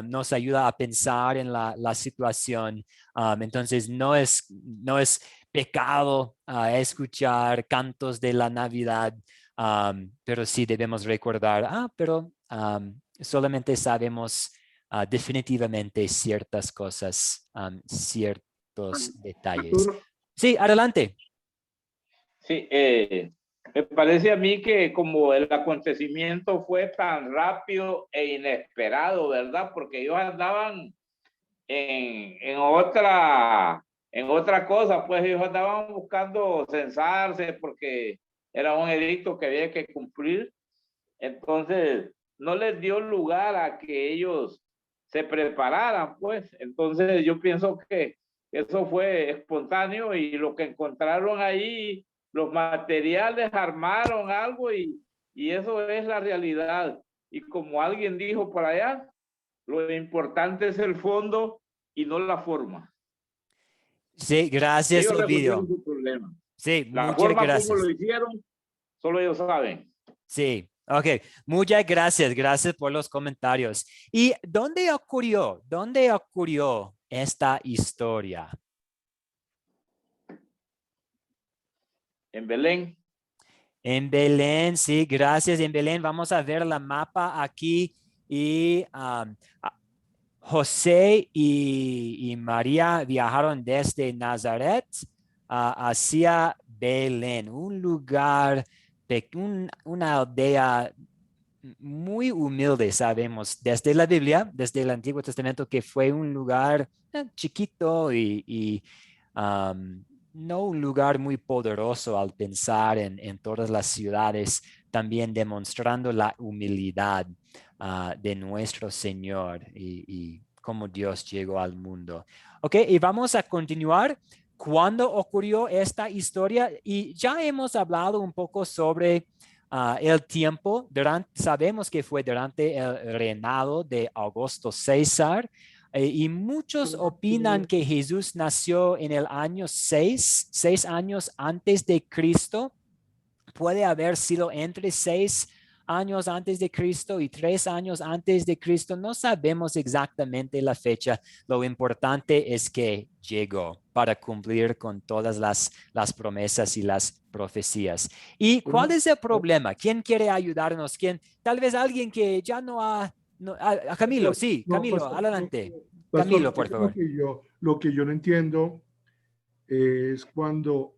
S1: Nos ayuda a pensar en la situación. Entonces, no es pecado escuchar cantos de la Navidad, pero sí debemos recordar, pero solamente sabemos definitivamente ciertas cosas, ciertos detalles.
S3: Pastor,
S1: Sí, adelante.
S7: Sí, me parece a mí que como el acontecimiento fue tan rápido e inesperado, ¿verdad? Porque ellos andaban en otra cosa, pues ellos andaban buscando censarse porque era un edicto que había que cumplir. Entonces, no les dio lugar a que ellos se prepararan, pues. Entonces, yo pienso que eso fue espontáneo y lo que encontraron ahí, los materiales, armaron algo y eso es la realidad. Y como alguien dijo por allá, lo importante es el fondo y no la forma.
S1: Sí, gracias,
S7: Ellos
S1: Ovidio.
S7: resolvieron su problema.
S1: Sí,
S7: La
S1: muchas
S7: forma como
S1: gracias.
S7: lo hicieron, solo ellos saben.
S1: Sí, ok. Muchas gracias. Gracias por los comentarios. ¿Y dónde ocurrió? ¿Dónde ocurrió esta historia?
S7: En Belén.
S1: En Belén, sí, gracias. En Belén vamos a ver la mapa aquí y José y María viajaron desde Nazaret hacia Belén, un lugar, una aldea muy humilde, sabemos, desde la Biblia, desde el Antiguo Testamento, que fue un lugar chiquito y no un lugar muy poderoso al pensar en todas las ciudades, también demostrando la humildad de nuestro Señor y cómo Dios llegó al mundo. Ok, y vamos a continuar. ¿Cuándo ocurrió esta historia? Y ya hemos hablado un poco sobre el tiempo. Sabemos que fue durante el reinado de Augusto César. Y muchos opinan que Jesús nació en el año 6 años antes de Cristo. Puede haber sido entre 6 años antes de Cristo y 3 años antes de Cristo. No sabemos exactamente la fecha. Lo importante es que llegó para cumplir con todas las promesas y las profecías. ¿Y cuál es el problema? ¿Quién quiere ayudarnos? ¿Quién? Tal vez alguien que ya no ha... Camilo, sí,
S3: no,
S1: Camilo,
S3: pastor,
S1: adelante.
S3: pastor,
S1: Camilo, por
S3: es lo
S1: favor.
S3: que yo no entiendo es cuando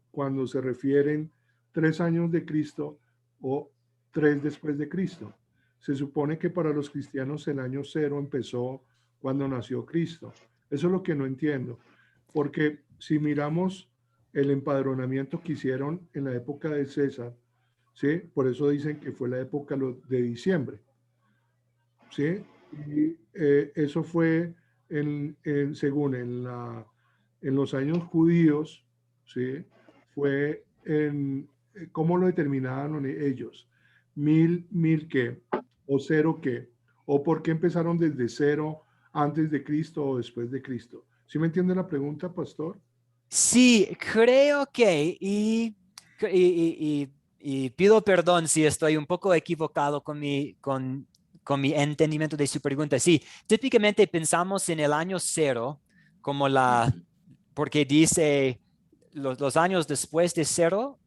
S3: se refieren 3 años de Cristo o 3 después de Cristo. Se supone que para los cristianos el año 0 empezó cuando nació Cristo. Eso es lo que no entiendo, porque si miramos el empadronamiento que hicieron en la época de César, ¿sí? Por eso dicen que fue la época de diciembre, ¿sí? Y eso fue según en los años judíos, ¿sí? Fue ¿cómo lo determinaron ellos? Mil qué, o cero qué, o por qué empezaron desde cero antes de Cristo o después de Cristo. ¿Sí me entiende la pregunta, pastor?
S1: Sí, creo que, y pido perdón si estoy un poco equivocado con mi entendimiento de su pregunta. Sí, típicamente pensamos en el año 0 como porque dice los años después de 0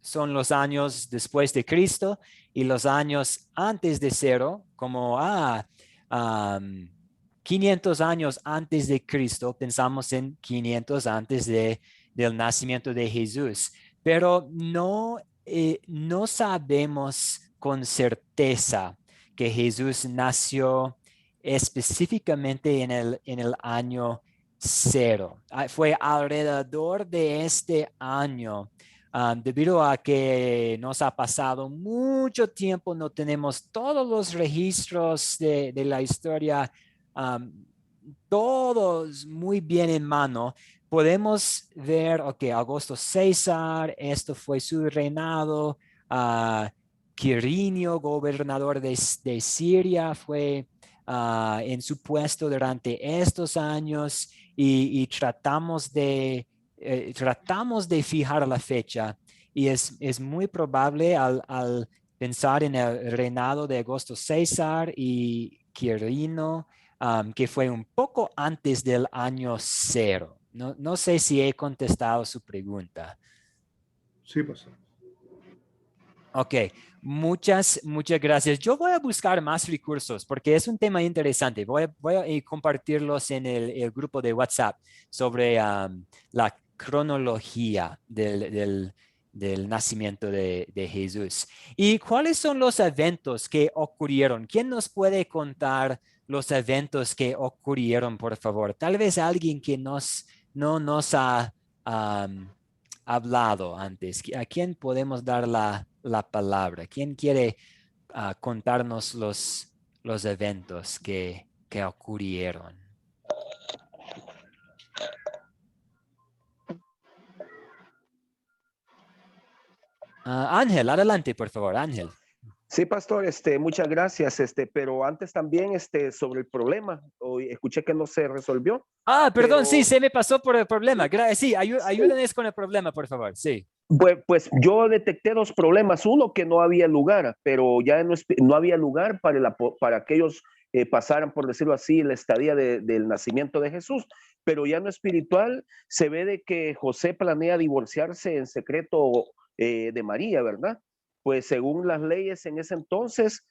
S1: son los años después de Cristo y los años antes de 0 como, 500 años antes de Cristo, pensamos en 500 antes del nacimiento de Jesús, pero no sabemos con certeza que Jesús nació específicamente en el año 0. Fue alrededor de este año. Debido a que nos ha pasado mucho tiempo, no tenemos todos los registros de la historia, todos muy bien en mano. Podemos ver, ok, Augusto César, esto fue su reinado. Quirinio, gobernador de Siria, fue en su puesto durante estos años y tratamos de fijar la fecha y es muy probable al pensar en el reinado de Augusto César y Quirino, que fue un poco antes del año 0. No sé si he contestado su pregunta.
S3: Sí, pastor.
S1: Ok, muchas gracias. Yo voy a buscar más recursos porque es un tema interesante. Voy a compartirlos en el grupo de WhatsApp sobre la cronología del nacimiento de Jesús. ¿Y cuáles son los eventos que ocurrieron? ¿Quién nos puede contar los eventos que ocurrieron, por favor? Tal vez alguien que no nos ha hablado antes. ¿A quién podemos dar la palabra? ¿Quién quiere contarnos los eventos que ocurrieron? Ángel, adelante, por favor, Ángel.
S6: Sí, pastor, muchas gracias, pero antes también, sobre el problema, hoy escuché que no se resolvió.
S1: Perdón,
S6: pero,
S1: sí, se me pasó por el problema. Sí, ayúdenos con el problema, por favor, sí.
S6: Pues yo detecté dos problemas. Uno, que no había lugar, pero ya no había lugar para que ellos pasaran, por decirlo así, la estadía del nacimiento de Jesús. Pero ya en lo espiritual se ve de que José planea divorciarse en secreto de María, ¿verdad? Pues según las leyes en ese entonces,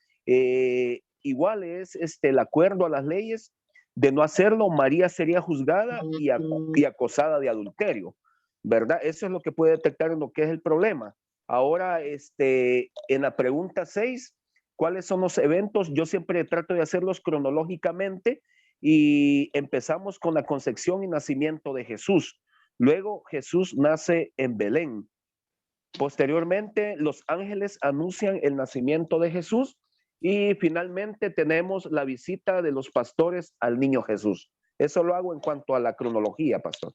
S6: igual es el acuerdo a las leyes. De no hacerlo, María sería juzgada y acosada de adulterio, ¿verdad? Eso es lo que puede detectar en lo que es el problema. Ahora, en la pregunta 6, ¿cuáles son los eventos? Yo siempre trato de hacerlos cronológicamente y empezamos con la concepción y nacimiento de Jesús. Luego Jesús nace en Belén. Posteriormente, los ángeles anuncian el nacimiento de Jesús y finalmente tenemos la visita de los pastores al niño Jesús. Eso lo hago en cuanto a la cronología, pastor.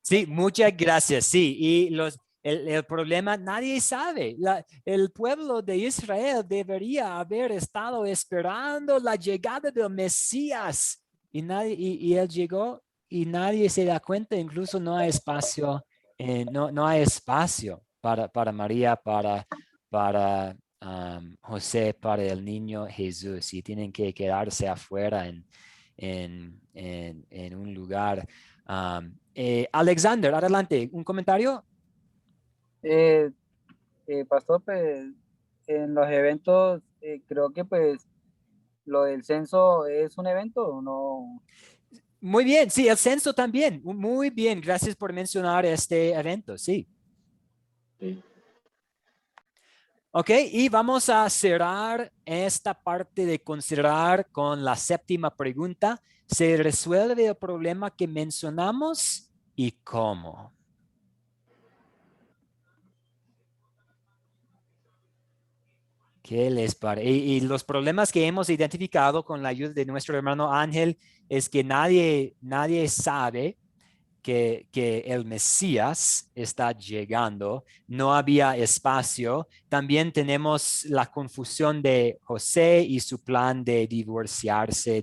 S1: Sí, muchas gracias. Sí, y el problema, nadie sabe. El pueblo de Israel debería haber estado esperando la llegada del Mesías y él llegó y nadie se da cuenta. Incluso no hay espacio, no hay espacio para María, para José, para el niño Jesús, y tienen que quedarse afuera en un lugar. Alexander, adelante, ¿un comentario?
S5: Pastor, pues en los eventos creo que pues lo del censo es un evento, ¿o no?
S1: Muy bien, sí, el censo también. Muy bien, gracias por mencionar este evento, sí.
S7: Sí.
S1: Ok, y vamos a cerrar esta parte de considerar con la séptima pregunta. ¿Se resuelve el problema que mencionamos y cómo? ¿Qué les parece? Y los problemas que hemos identificado con la ayuda de nuestro hermano Ángel es que nadie sabe que el Mesías está llegando, no había espacio. También tenemos la confusión de José y su plan de divorciarse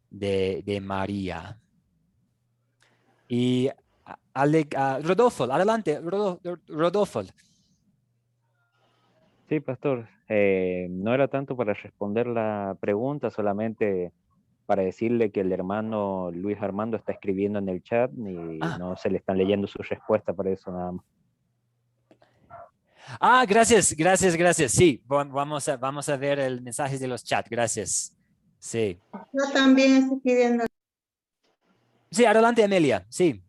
S1: de María. Y Rodolfo, adelante, Rodolfo.
S2: Sí, pastor. No era tanto para responder la pregunta, solamente para decirle que el hermano Luis Armando está escribiendo en el chat y no se le están leyendo su respuesta, para eso nada más.
S1: Gracias. Sí, vamos a ver el mensaje de los chats. Gracias. Sí.
S4: Yo también estoy pidiendo.
S1: Sí, adelante, Amelia. Sí.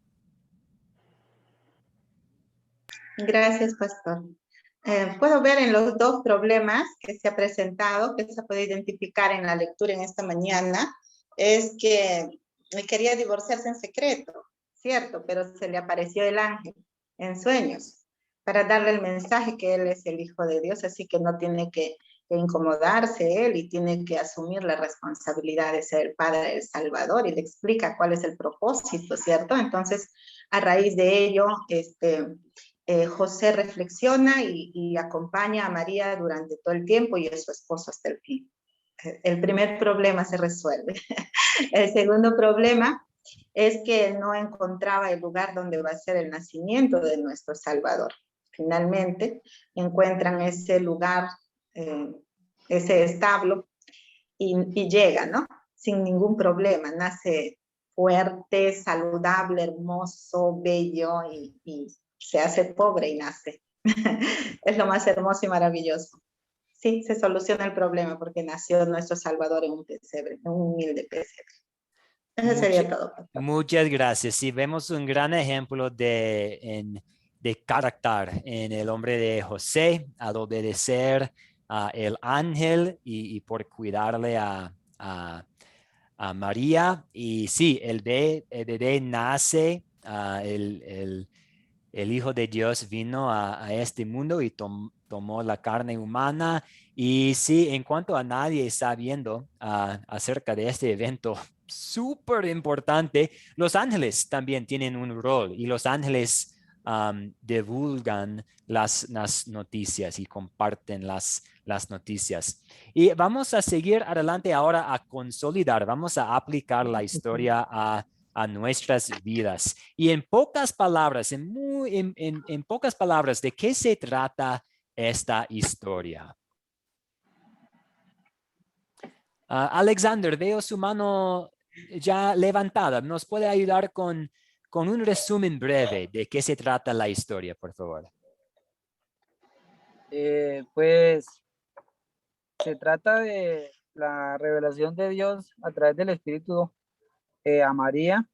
S4: Gracias, pastor. Puedo ver en los dos problemas que se ha presentado, que se puede identificar en la lectura en esta mañana, es que quería divorciarse en secreto, ¿cierto? Pero se le apareció el ángel en sueños para darle el mensaje que él es el Hijo de Dios, así que no tiene que incomodarse él y tiene que asumir la responsabilidad de ser el Padre del Salvador, y le explica cuál es el propósito, ¿cierto? Entonces, a raíz de ello, José reflexiona y acompaña a María durante todo el tiempo y es su esposo hasta el fin. El primer problema se resuelve. El segundo problema es que no encontraba el lugar donde va a ser el nacimiento de nuestro Salvador. Finalmente encuentran ese lugar, ese establo, y llega, ¿no? Sin ningún problema, nace fuerte, saludable, hermoso, bello, y se hace pobre y nace. es lo más hermoso y maravilloso. Sí, se soluciona el problema porque nació nuestro Salvador en un pesebre, en un humilde pesebre. Eso sería todo, pastor.
S1: Muchas gracias. Sí, vemos un gran ejemplo de carácter en el hombre de José al obedecer el ángel y por cuidarle a María. Y sí, el bebé nace, el Hijo de Dios vino a este mundo y tomó la carne humana. Y sí, en cuanto a nadie sabiendo acerca de este evento súper importante, los ángeles también tienen un rol y los ángeles divulgan las noticias y comparten las noticias. Y vamos a seguir adelante ahora a consolidar, vamos a aplicar la historia a nuestras vidas. Y en pocas palabras, en pocas palabras, ¿de qué se trata esta historia? Alexander, veo su mano ya levantada. ¿Nos puede ayudar con un resumen breve de qué se trata la historia, por favor?
S5: Pues se trata de la revelación de Dios a través del Espíritu a María,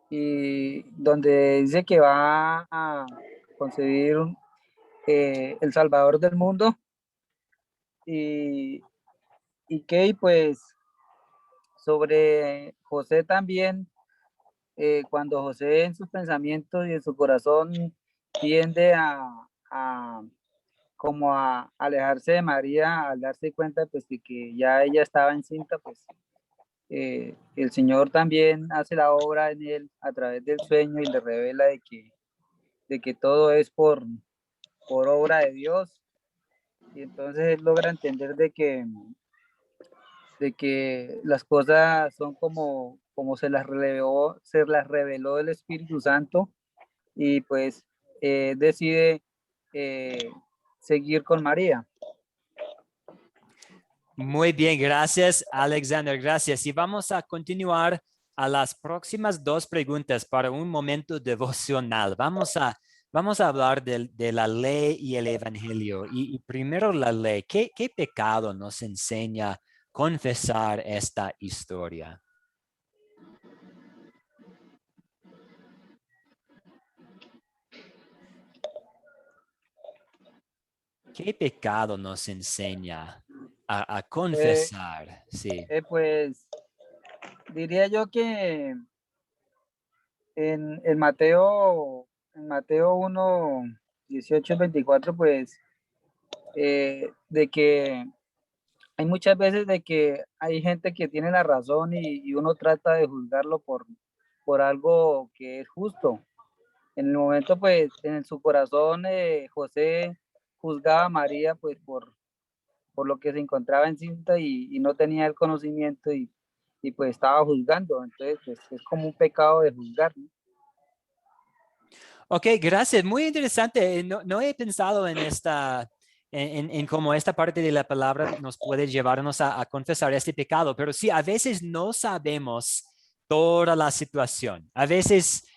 S5: y donde dice que va a concebir el Salvador del mundo, y que pues sobre José también, cuando José en sus pensamientos y en su corazón tiende como a alejarse de María al darse cuenta pues de que ya ella estaba encinta, pues el Señor también hace la obra en él a través del sueño y le revela de que todo es por obra de Dios, y entonces él logra entender de que las cosas son como se las reveló el Espíritu Santo, y pues decide seguir con María.
S1: Muy bien, gracias, Alexander, gracias. Y vamos a continuar a las próximas dos preguntas para un momento devocional. Vamos a hablar de la ley y el evangelio. Y primero la ley. ¿Qué pecado nos enseña confesar esta historia? ¿Qué pecado nos enseña a confesar? Sí.
S5: Pues diría yo que en Mateo 1, 18, 24, pues de que hay muchas veces de que hay gente que tiene la razón, y uno trata de juzgarlo por algo que es justo. En el momento, pues, en su corazón, José juzgaba a María, pues, por lo que se encontraba encinta, y no tenía el conocimiento, y pues estaba juzgando. Entonces, pues, es como un pecado de juzgar, ¿no?
S1: Ok, gracias. Muy interesante. No he pensado en en cómo esta parte de la palabra nos puede llevarnos a confesar este pecado, pero sí, a veces no sabemos toda la situación. A veces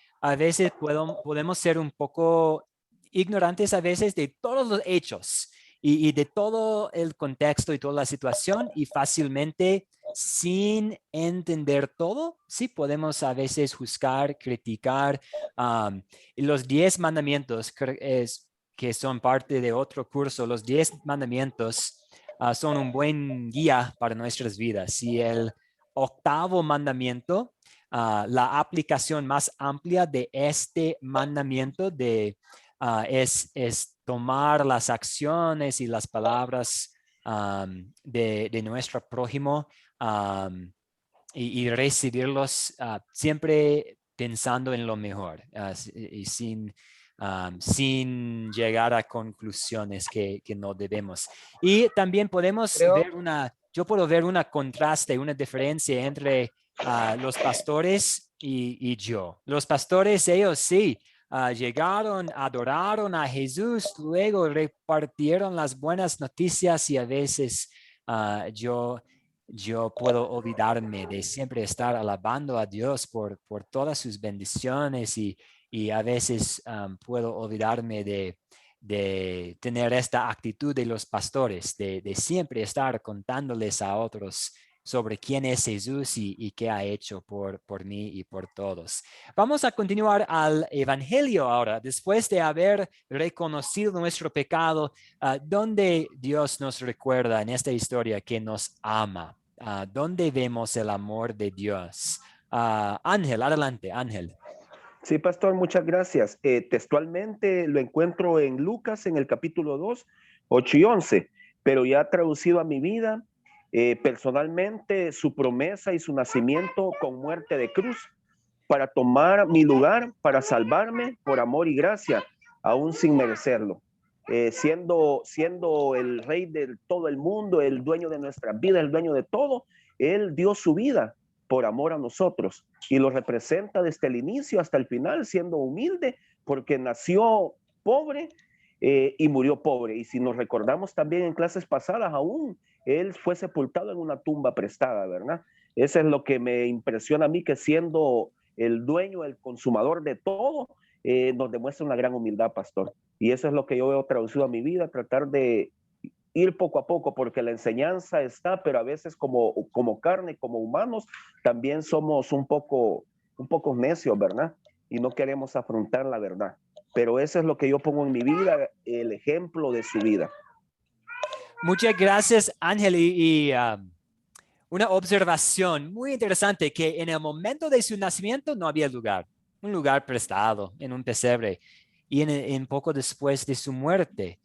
S1: podemos ser un poco ignorantes a veces de todos los hechos y de todo el contexto y toda la situación, y fácilmente, sin entender todo, sí podemos a veces juzgar, criticar. Y los 10 mandamientos que son parte de otro curso, los 10 mandamientos son un buen guía para nuestras vidas. Y el octavo mandamiento, la aplicación más amplia de este mandamiento es tomar las acciones y las palabras de nuestro prójimo, y recibirlos siempre pensando en lo mejor, y sin llegar a conclusiones que no debemos. Y también podemos ver yo puedo ver una contraste, una diferencia entre los pastores y yo. Los pastores, ellos sí, llegaron, adoraron a Jesús, luego repartieron las buenas noticias, y a veces yo puedo olvidarme de siempre estar alabando a Dios por todas sus bendiciones, y a veces puedo olvidarme de tener esta actitud de los pastores, de siempre estar contándoles a otros sobre quién es Jesús y qué ha hecho por mí y por todos. Vamos a continuar al Evangelio ahora, después de haber reconocido nuestro pecado, donde Dios nos recuerda en esta historia que nos ama, donde vemos el amor de Dios. Ángel, adelante, Ángel.
S6: Sí, pastor, muchas gracias. Textualmente lo encuentro en Lucas, en el capítulo 2, 8 y 11, pero ya traducido a mi vida, personalmente, su promesa y su nacimiento con muerte de cruz para tomar mi lugar, para salvarme por amor y gracia, aún sin merecerlo. Siendo el rey de todo el mundo, el dueño de nuestras vidas, el dueño de todo, él dio su vida por amor a nosotros y lo representa desde el inicio hasta el final, siendo humilde, porque nació pobre y murió pobre. Y si nos recordamos también en clases pasadas, aún él fue sepultado en una tumba prestada, ¿verdad? Eso es lo que me impresiona a mí, que siendo el dueño, el consumador de todo, nos demuestra una gran humildad, pastor. Y eso es lo que yo veo traducido a mi vida, tratar de ir poco a poco, porque la enseñanza está, pero a veces como carne, como humanos, también somos un poco necios, ¿verdad? Y no queremos afrontar la verdad. Pero eso es lo que yo pongo en mi vida, el ejemplo de su vida.
S1: Muchas gracias, Ángel. Y una observación muy interesante, que en el momento de su nacimiento no había lugar, un lugar prestado en un pesebre. Y en poco después de su muerte,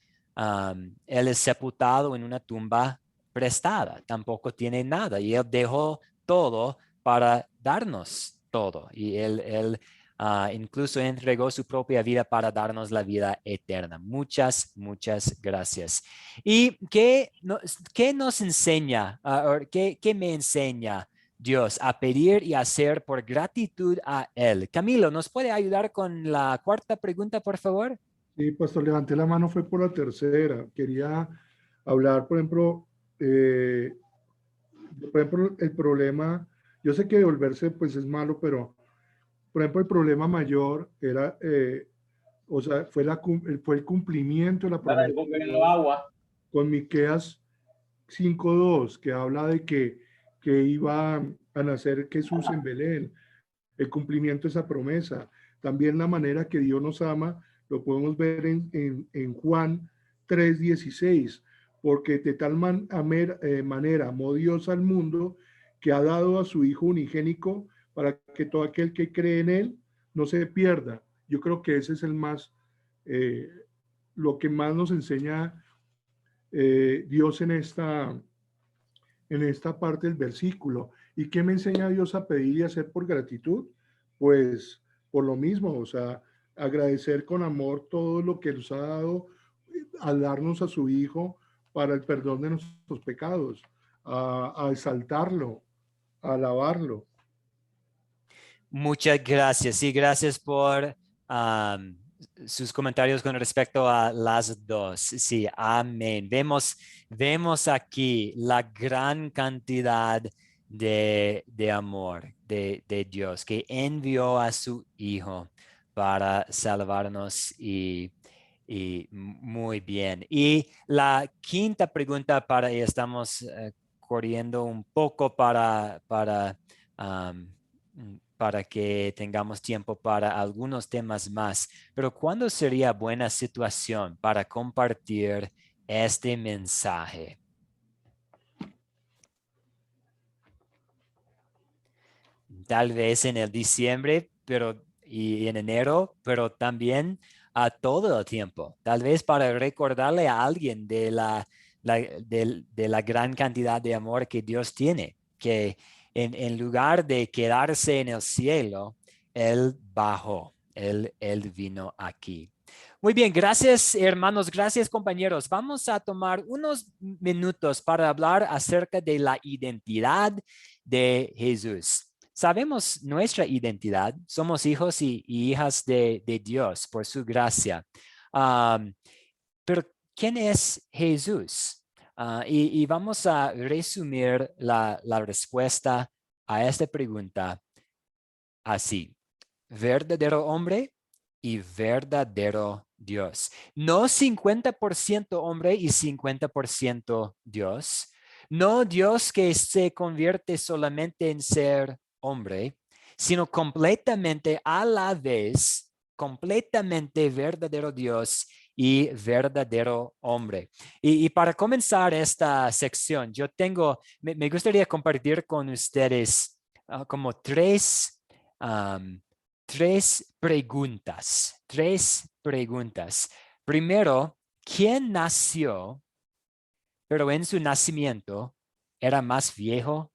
S1: él es sepultado en una tumba prestada, tampoco tiene nada. Y él dejó todo para darnos todo. Y él incluso entregó su propia vida para darnos la vida eterna. Muchas, muchas gracias. ¿Y qué nos enseña, qué me enseña Dios a pedir y hacer por gratitud a Él? Camilo, ¿nos puede ayudar con la cuarta pregunta, por favor?
S3: Sí, pastor, levanté la mano, fue por la tercera. Quería hablar, por ejemplo, el problema, yo sé que devolverse pues es malo, pero por ejemplo el problema mayor era, o sea, fue el cumplimiento de la promesa de Dios con Miqueas 5:2, que habla de que iba a nacer Jesús en Belén, el cumplimiento de esa promesa. También la manera que Dios nos ama, lo podemos ver en Juan 3:16, porque de tal manera amó Dios al mundo que ha dado a su Hijo unigénico para que todo aquel que cree en Él no se pierda. Yo creo que ese es lo que más nos enseña Dios en esta parte del versículo. ¿Y qué me enseña Dios a pedir y hacer por gratitud? Pues por lo mismo, o sea, agradecer con amor todo lo que nos ha dado al darnos a su Hijo para el perdón de nuestros pecados, a exaltarlo, a alabarlo.
S1: Muchas gracias. Sí, gracias por sus comentarios con respecto a las dos. Sí, amén. Vemos aquí la gran cantidad de amor de Dios, que envió a su Hijo para salvarnos y muy bien. Y la quinta pregunta estamos corriendo un poco para que tengamos tiempo para algunos temas más. Pero ¿cuándo sería buena situación para compartir este mensaje? Tal vez en el diciembre, y en enero, pero también a todo el tiempo. Tal vez para recordarle a alguien de la gran cantidad de amor que Dios tiene, que en lugar de quedarse en el cielo, Él bajó, Él vino aquí. Muy bien, gracias hermanos, gracias compañeros. Vamos a tomar unos minutos para hablar acerca de la identidad de Jesús. Sabemos nuestra identidad, somos hijos y hijas de Dios por su gracia. Pero ¿quién es Jesús? Y vamos a resumir la respuesta a esta pregunta así: verdadero hombre y verdadero Dios. No 50% hombre y 50% Dios. No Dios que se convierte solamente en ser hombre, sino completamente a la vez, completamente verdadero Dios y verdadero hombre. Y para comenzar esta sección, me gustaría compartir con ustedes como tres preguntas. Tres preguntas. Primero, ¿quién nació, pero en su nacimiento era más viejo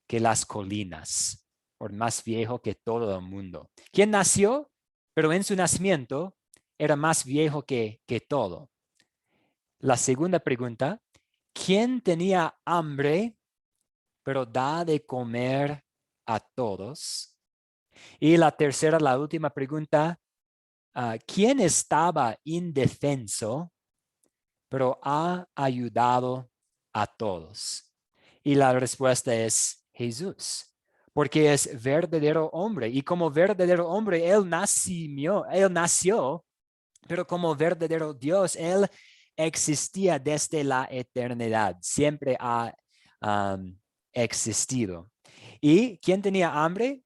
S1: que las colinas, o más viejo que todo el mundo? ¿Quién nació, pero en su nacimiento era más viejo que todo? La segunda pregunta, ¿quién tenía hambre, pero da de comer a todos? Y la tercera, la última pregunta, ¿quién estaba indefenso, pero ha ayudado a todos? Y la respuesta es Jesús, porque es verdadero hombre. Y como verdadero hombre, él nació, pero como verdadero Dios, él existía desde la eternidad, siempre ha existido. ¿Y quién tenía hambre?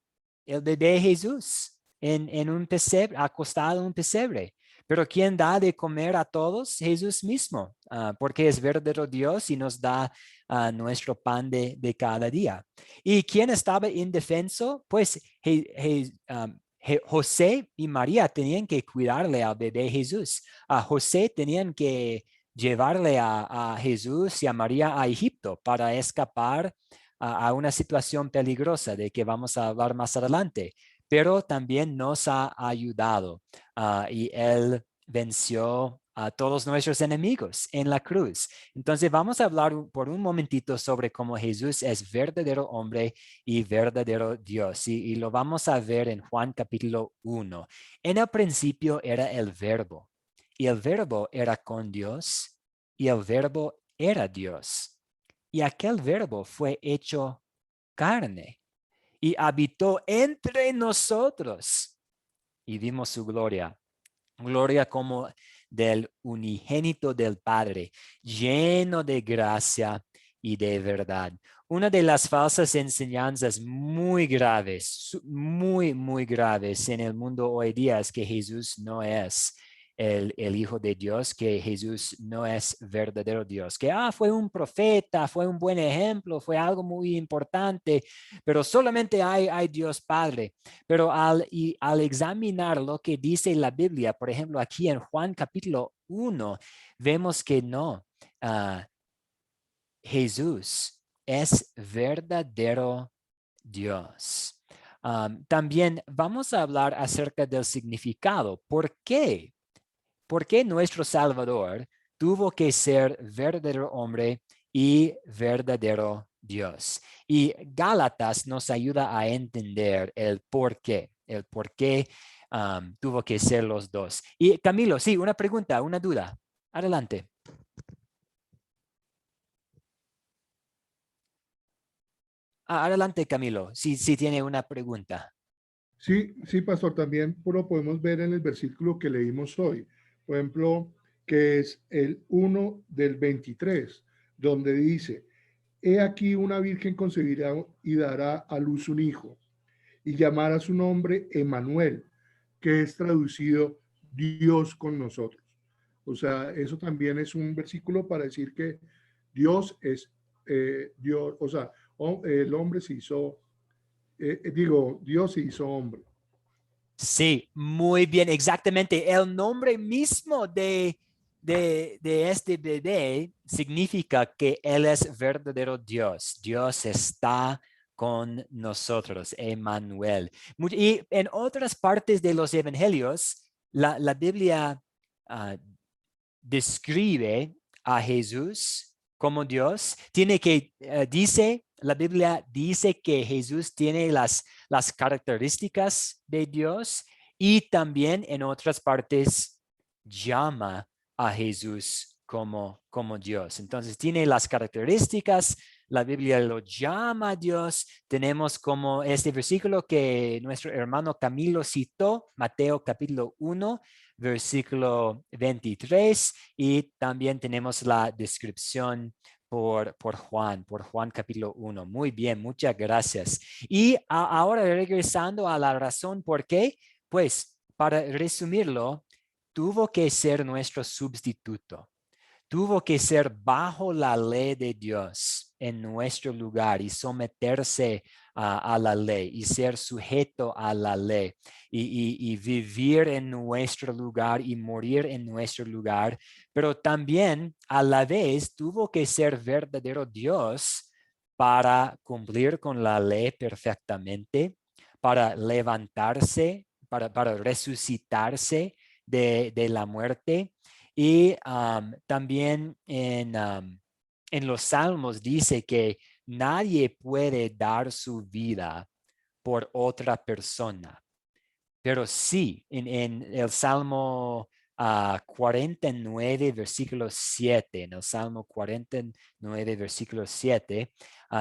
S1: El bebé Jesús en un pesebre, acostado en un pesebre. Pero ¿quién da de comer a todos? Jesús mismo, porque es verdadero Dios y nos da nuestro pan de cada día. ¿Y quién estaba indefenso? Pues José y María tenían que cuidarle al bebé Jesús. A José tenían que llevarle a Jesús y a María a Egipto para escapar a una situación peligrosa de que vamos a hablar más adelante, pero también nos ha ayudado y Él venció a todos nuestros enemigos en la cruz. Entonces vamos a hablar por un momentito sobre cómo Jesús es verdadero hombre y verdadero Dios. Y lo vamos a ver en Juan capítulo 1. En el principio era el verbo y el verbo era con Dios y el verbo era Dios. Y aquel verbo fue hecho carne y habitó entre nosotros y vimos su gloria. Gloria como del unigénito del Padre, lleno de gracia y de verdad. Una de las falsas enseñanzas muy graves, muy graves en el mundo hoy día es que Jesús no es el Hijo de Dios, que Jesús no es verdadero Dios, que fue un profeta, fue un buen ejemplo, fue algo muy importante, pero solamente hay Dios Padre. Pero al examinar lo que dice la Biblia, por ejemplo, aquí en Juan capítulo 1, vemos que no. Jesús es verdadero Dios. También vamos a hablar acerca del significado. ¿Por qué? ¿Por qué nuestro Salvador tuvo que ser verdadero hombre y verdadero Dios? Y Gálatas nos ayuda a entender el por qué tuvo que ser los dos. Y Camilo, sí, una pregunta, una duda. Adelante. Adelante, Camilo, si tiene una pregunta.
S3: Sí, sí, pastor, también lo podemos ver en el versículo que leímos hoy. Por ejemplo, que es el 1 del 23, donde dice, he aquí una virgen concebirá y dará a luz un hijo, y llamará su nombre Emmanuel, que es traducido Dios con nosotros. O sea, eso también es un versículo para decir que Dios es Dios, o sea, el hombre se hizo, Dios se hizo hombre.
S1: Sí, muy bien, exactamente. El nombre mismo de este bebé significa que Él es verdadero Dios. Dios está con nosotros, Emmanuel. Y en otras partes de los evangelios, la Biblia describe a Jesús como Dios. La Biblia dice que Jesús tiene las características de Dios y también en otras partes llama a Jesús como Dios. Entonces tiene las características, la Biblia lo llama a Dios. Tenemos como este versículo que nuestro hermano Camilo citó, Mateo capítulo 1, versículo 23, y también tenemos la descripción por Juan capítulo 1. Muy bien, muchas gracias. Y ahora regresando a la razón por qué, pues para resumirlo, tuvo que ser nuestro sustituto. Tuvo que ser bajo la ley de Dios en nuestro lugar y someterse a la ley y ser sujeto a la ley y vivir en nuestro lugar y morir en nuestro lugar. Pero también a la vez tuvo que ser verdadero Dios para cumplir con la ley perfectamente, para levantarse, para resucitarse de la muerte. Y también en los Salmos dice que nadie puede dar su vida por otra persona. Pero sí, en el Salmo 49, versículo 7, en el Salmo 49, versículo 7,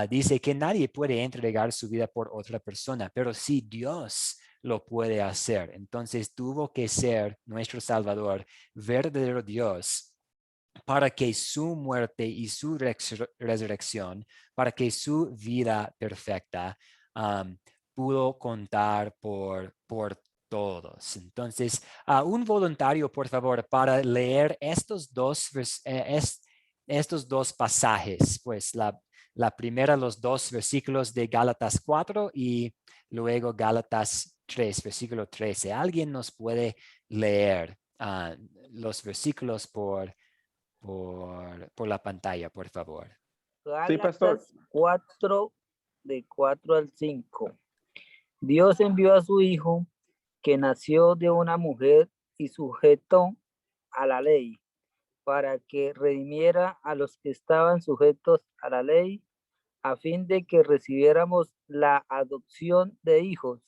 S1: dice que nadie puede entregar su vida por otra persona, pero sí Dios lo puede hacer. Entonces tuvo que ser nuestro Salvador, verdadero Dios, para que su muerte y su resurrección, para que su vida perfecta pudo contar por todos. Entonces, un voluntario, por favor, para leer estos dos pasajes, pues la primera, los dos versículos de Gálatas 4 y luego Gálatas 3, versículo 13. ¿Alguien nos puede leer los versículos por la pantalla, por favor?
S6: Sí, pastor.
S5: Gálatas 4, de 4 al 5. Dios envió a su Hijo, que nació de una mujer y sujeto a la ley, para que redimiera a los que estaban sujetos a la ley, a fin de que recibiéramos la adopción de hijos.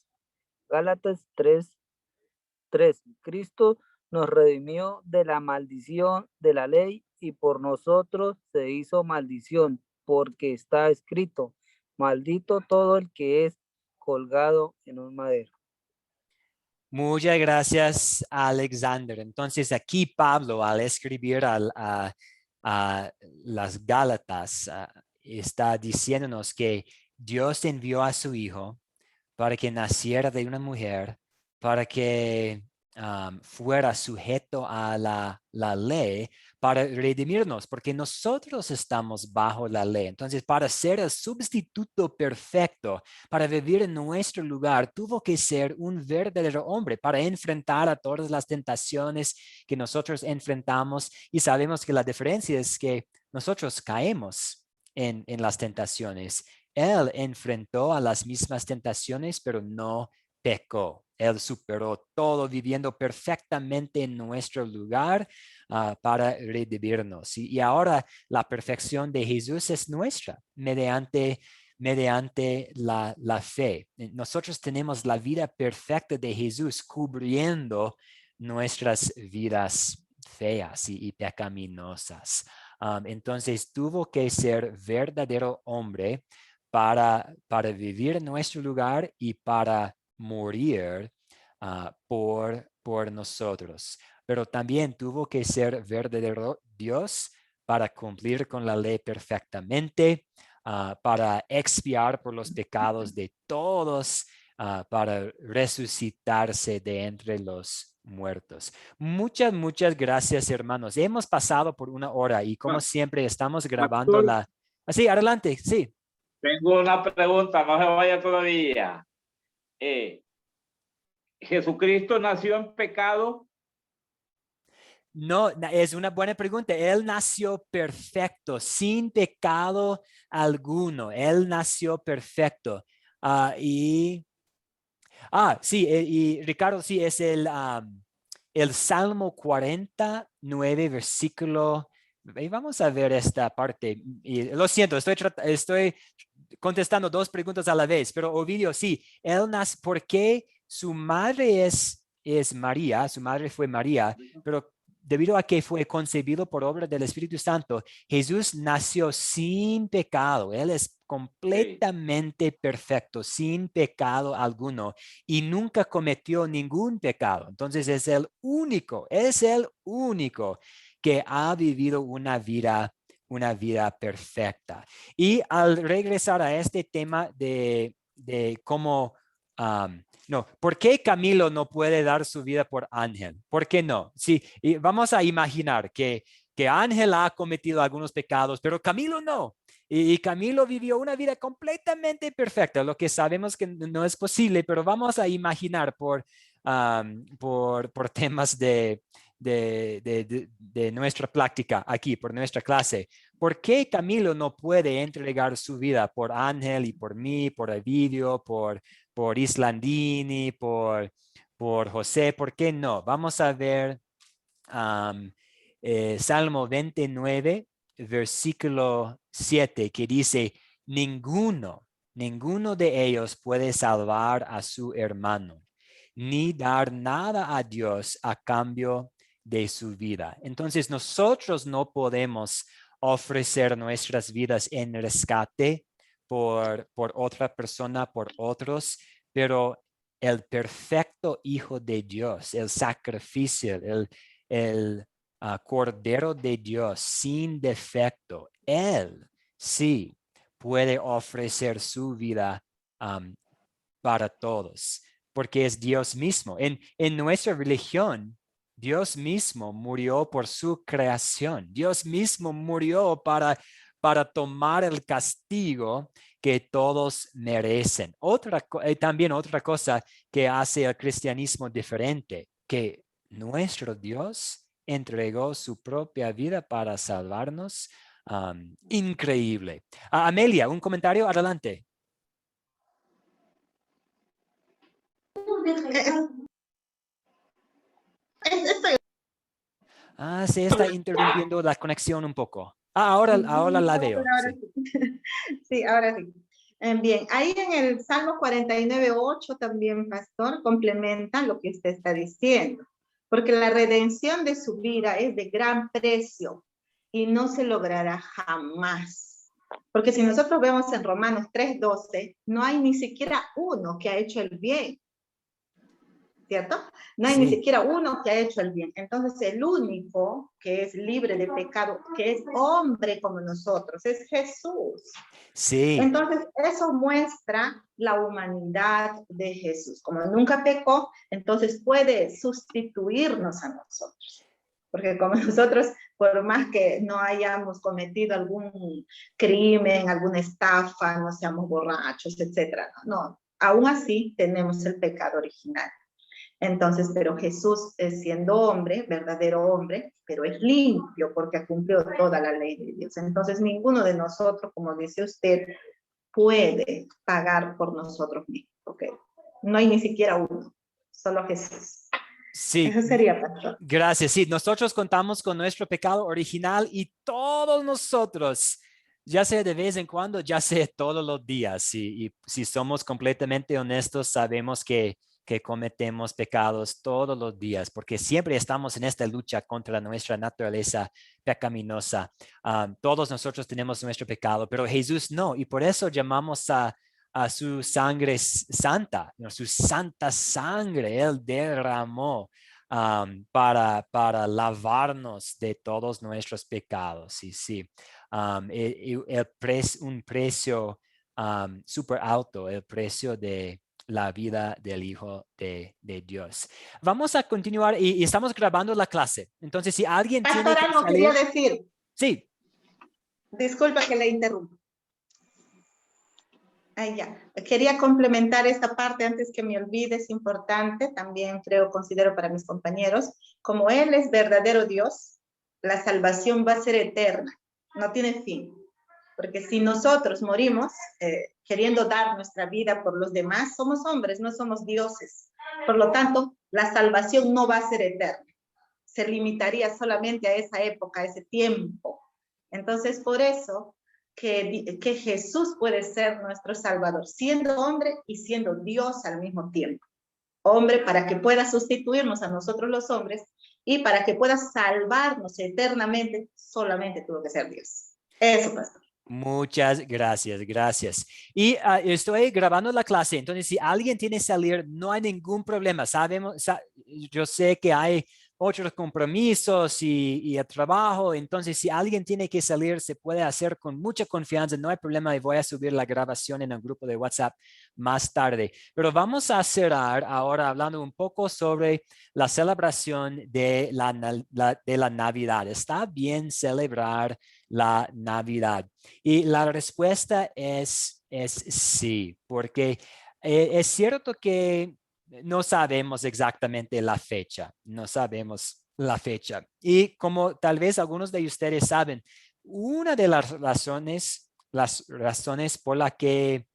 S5: Gálatas 3:3. Cristo nos redimió de la maldición de la ley y por nosotros se hizo maldición, porque está escrito: maldito todo el que es colgado en un madero.
S1: Muchas gracias, Alexander. Entonces aquí Pablo, al escribir a las Gálatas, está diciéndonos que Dios envió a su Hijo para que naciera de una mujer, para que fuera sujeto a la ley, para redimirnos, porque nosotros estamos bajo la ley. Entonces, para ser el sustituto perfecto, para vivir en nuestro lugar, tuvo que ser un verdadero hombre para enfrentar a todas las tentaciones que nosotros enfrentamos. Y sabemos que la diferencia es que nosotros caemos en las tentaciones. Él enfrentó a las mismas tentaciones, pero no pecó. Él superó todo viviendo perfectamente en nuestro lugar para redimirnos. Y ahora la perfección de Jesús es nuestra mediante la fe. Nosotros tenemos la vida perfecta de Jesús cubriendo nuestras vidas feas y pecaminosas. Entonces tuvo que ser verdadero hombre para vivir en nuestro lugar y para morir por nosotros. Pero también tuvo que ser verdadero Dios para cumplir con la ley perfectamente, para expiar por los pecados de todos, para resucitarse de entre los muertos. Muchas gracias, hermanos. Hemos pasado por 1 hora y como siempre estamos grabando
S7: Pastor,
S1: Sí, adelante, sí.
S7: tengo una pregunta, no se vaya todavía. ¿Jesucristo nació en pecado?
S1: No, es una buena pregunta. Él nació perfecto, sin pecado alguno. Él nació perfecto. Sí, y Ricardo, sí, es el Salmo 49, versículo. Vamos a ver esta parte. Y lo siento, estoy contestando 2 preguntas a la vez, pero Ovidio, sí, ¿por qué su madre es María? Su madre fue María, pero debido a que fue concebido por obra del Espíritu Santo, Jesús nació sin pecado. Él es completamente perfecto, sin pecado alguno, y nunca cometió ningún pecado. Entonces es el único que ha vivido una vida perfecta. Y al regresar a este tema de cómo, no, ¿por qué Camilo no puede dar su vida por Ángel? ¿Por qué no? Sí, y vamos a imaginar que Ángel ha cometido algunos pecados, pero Camilo no. Y Camilo vivió una vida completamente perfecta, lo que sabemos que no es posible, pero vamos a imaginar por temas de nuestra práctica aquí, por nuestra clase. ¿Por qué Camilo no puede entregar su vida por Ángel y por mí, por Evidio, por Islandini, por José? ¿Por qué no? Vamos a ver Salmo 29, versículo 7, que dice, ninguno de ellos puede salvar a su hermano, ni dar nada a Dios a cambio de su vida. Entonces nosotros no podemos ofrecer nuestras vidas en rescate por otra persona, por otros, pero el perfecto Hijo de Dios, el sacrificio, el Cordero de Dios sin defecto, Él sí puede ofrecer su vida para todos, porque es Dios mismo. En nuestra religión, Dios mismo murió por su creación. Dios mismo murió para tomar el castigo que todos merecen. También otra cosa que hace el cristianismo diferente, que nuestro Dios entregó su propia vida para salvarnos. Increíble. Amelia, un comentario, adelante. Se está interrumpiendo la conexión un poco. Ahora la veo.
S4: Ahora sí. Sí, ahora sí. Bien, ahí en el Salmo 49:8 también, pastor, complementa lo que usted está diciendo, porque la redención de su vida es de gran precio y no se logrará jamás. Porque si nosotros vemos en Romanos 3:12, no hay ni siquiera uno que ha hecho el bien, ¿cierto? No hay ni siquiera uno que ha hecho el bien. Entonces, el único que es libre de pecado, que es hombre como nosotros, es Jesús.
S1: Sí.
S4: Entonces, eso muestra la humanidad de Jesús. Como nunca pecó, entonces puede sustituirnos a nosotros. Porque como nosotros, por más que no hayamos cometido algún crimen, alguna estafa, no seamos borrachos, etcétera, no, aún así tenemos el pecado original. Entonces, pero Jesús, siendo hombre, verdadero hombre, pero es limpio porque cumplió toda la ley de Dios. Entonces, ninguno de nosotros, como dice usted, puede pagar por nosotros mismos, porque no hay ni siquiera uno, solo Jesús.
S1: Sí.
S4: Eso sería, pastor.
S1: Gracias. Sí, nosotros contamos con nuestro pecado original y todos nosotros, ya sea de vez en cuando, ya sea todos los días, y si somos completamente honestos, sabemos que cometemos pecados todos los días, porque siempre estamos en esta lucha contra nuestra naturaleza pecaminosa. Todos nosotros tenemos nuestro pecado, pero Jesús no, y por eso llamamos a su sangre santa, su santa sangre. Él derramó para lavarnos de todos nuestros pecados. Y sí, un precio súper alto, el precio de la vida del Hijo de Dios. Vamos a continuar y estamos grabando la clase. Entonces, si alguien
S4: pastor,
S1: tiene que
S4: algo
S1: salir...
S4: quería decir.
S1: Sí.
S4: Disculpa que le interrumpa. Ya. Quería complementar esta parte antes que me olvide, es importante, también considero para mis compañeros, como Él es verdadero Dios, la salvación va a ser eterna, no tiene fin. Porque si nosotros morimos queriendo dar nuestra vida por los demás, somos hombres, no somos dioses. Por lo tanto, la salvación no va a ser eterna. Se limitaría solamente a esa época, a ese tiempo. Entonces, por eso que Jesús puede ser nuestro Salvador, siendo hombre y siendo Dios al mismo tiempo. Hombre para que pueda sustituirnos a nosotros los hombres, y para que pueda salvarnos eternamente, solamente tuvo que ser Dios. Eso, pastor.
S1: Muchas gracias, gracias. Y estoy grabando la clase, entonces si alguien tiene que salir, no hay ningún problema. Yo sé que hay otros compromisos y el trabajo, entonces si alguien tiene que salir, se puede hacer con mucha confianza, no hay problema y voy a subir la grabación en el grupo de WhatsApp más tarde. Pero vamos a cerrar ahora hablando un poco sobre la celebración de la Navidad. ¿Está bien celebrar la Navidad? Y la respuesta es sí, porque es cierto que no sabemos exactamente la fecha, no sabemos la fecha. Y como tal vez algunos de ustedes saben, una de las razones por la que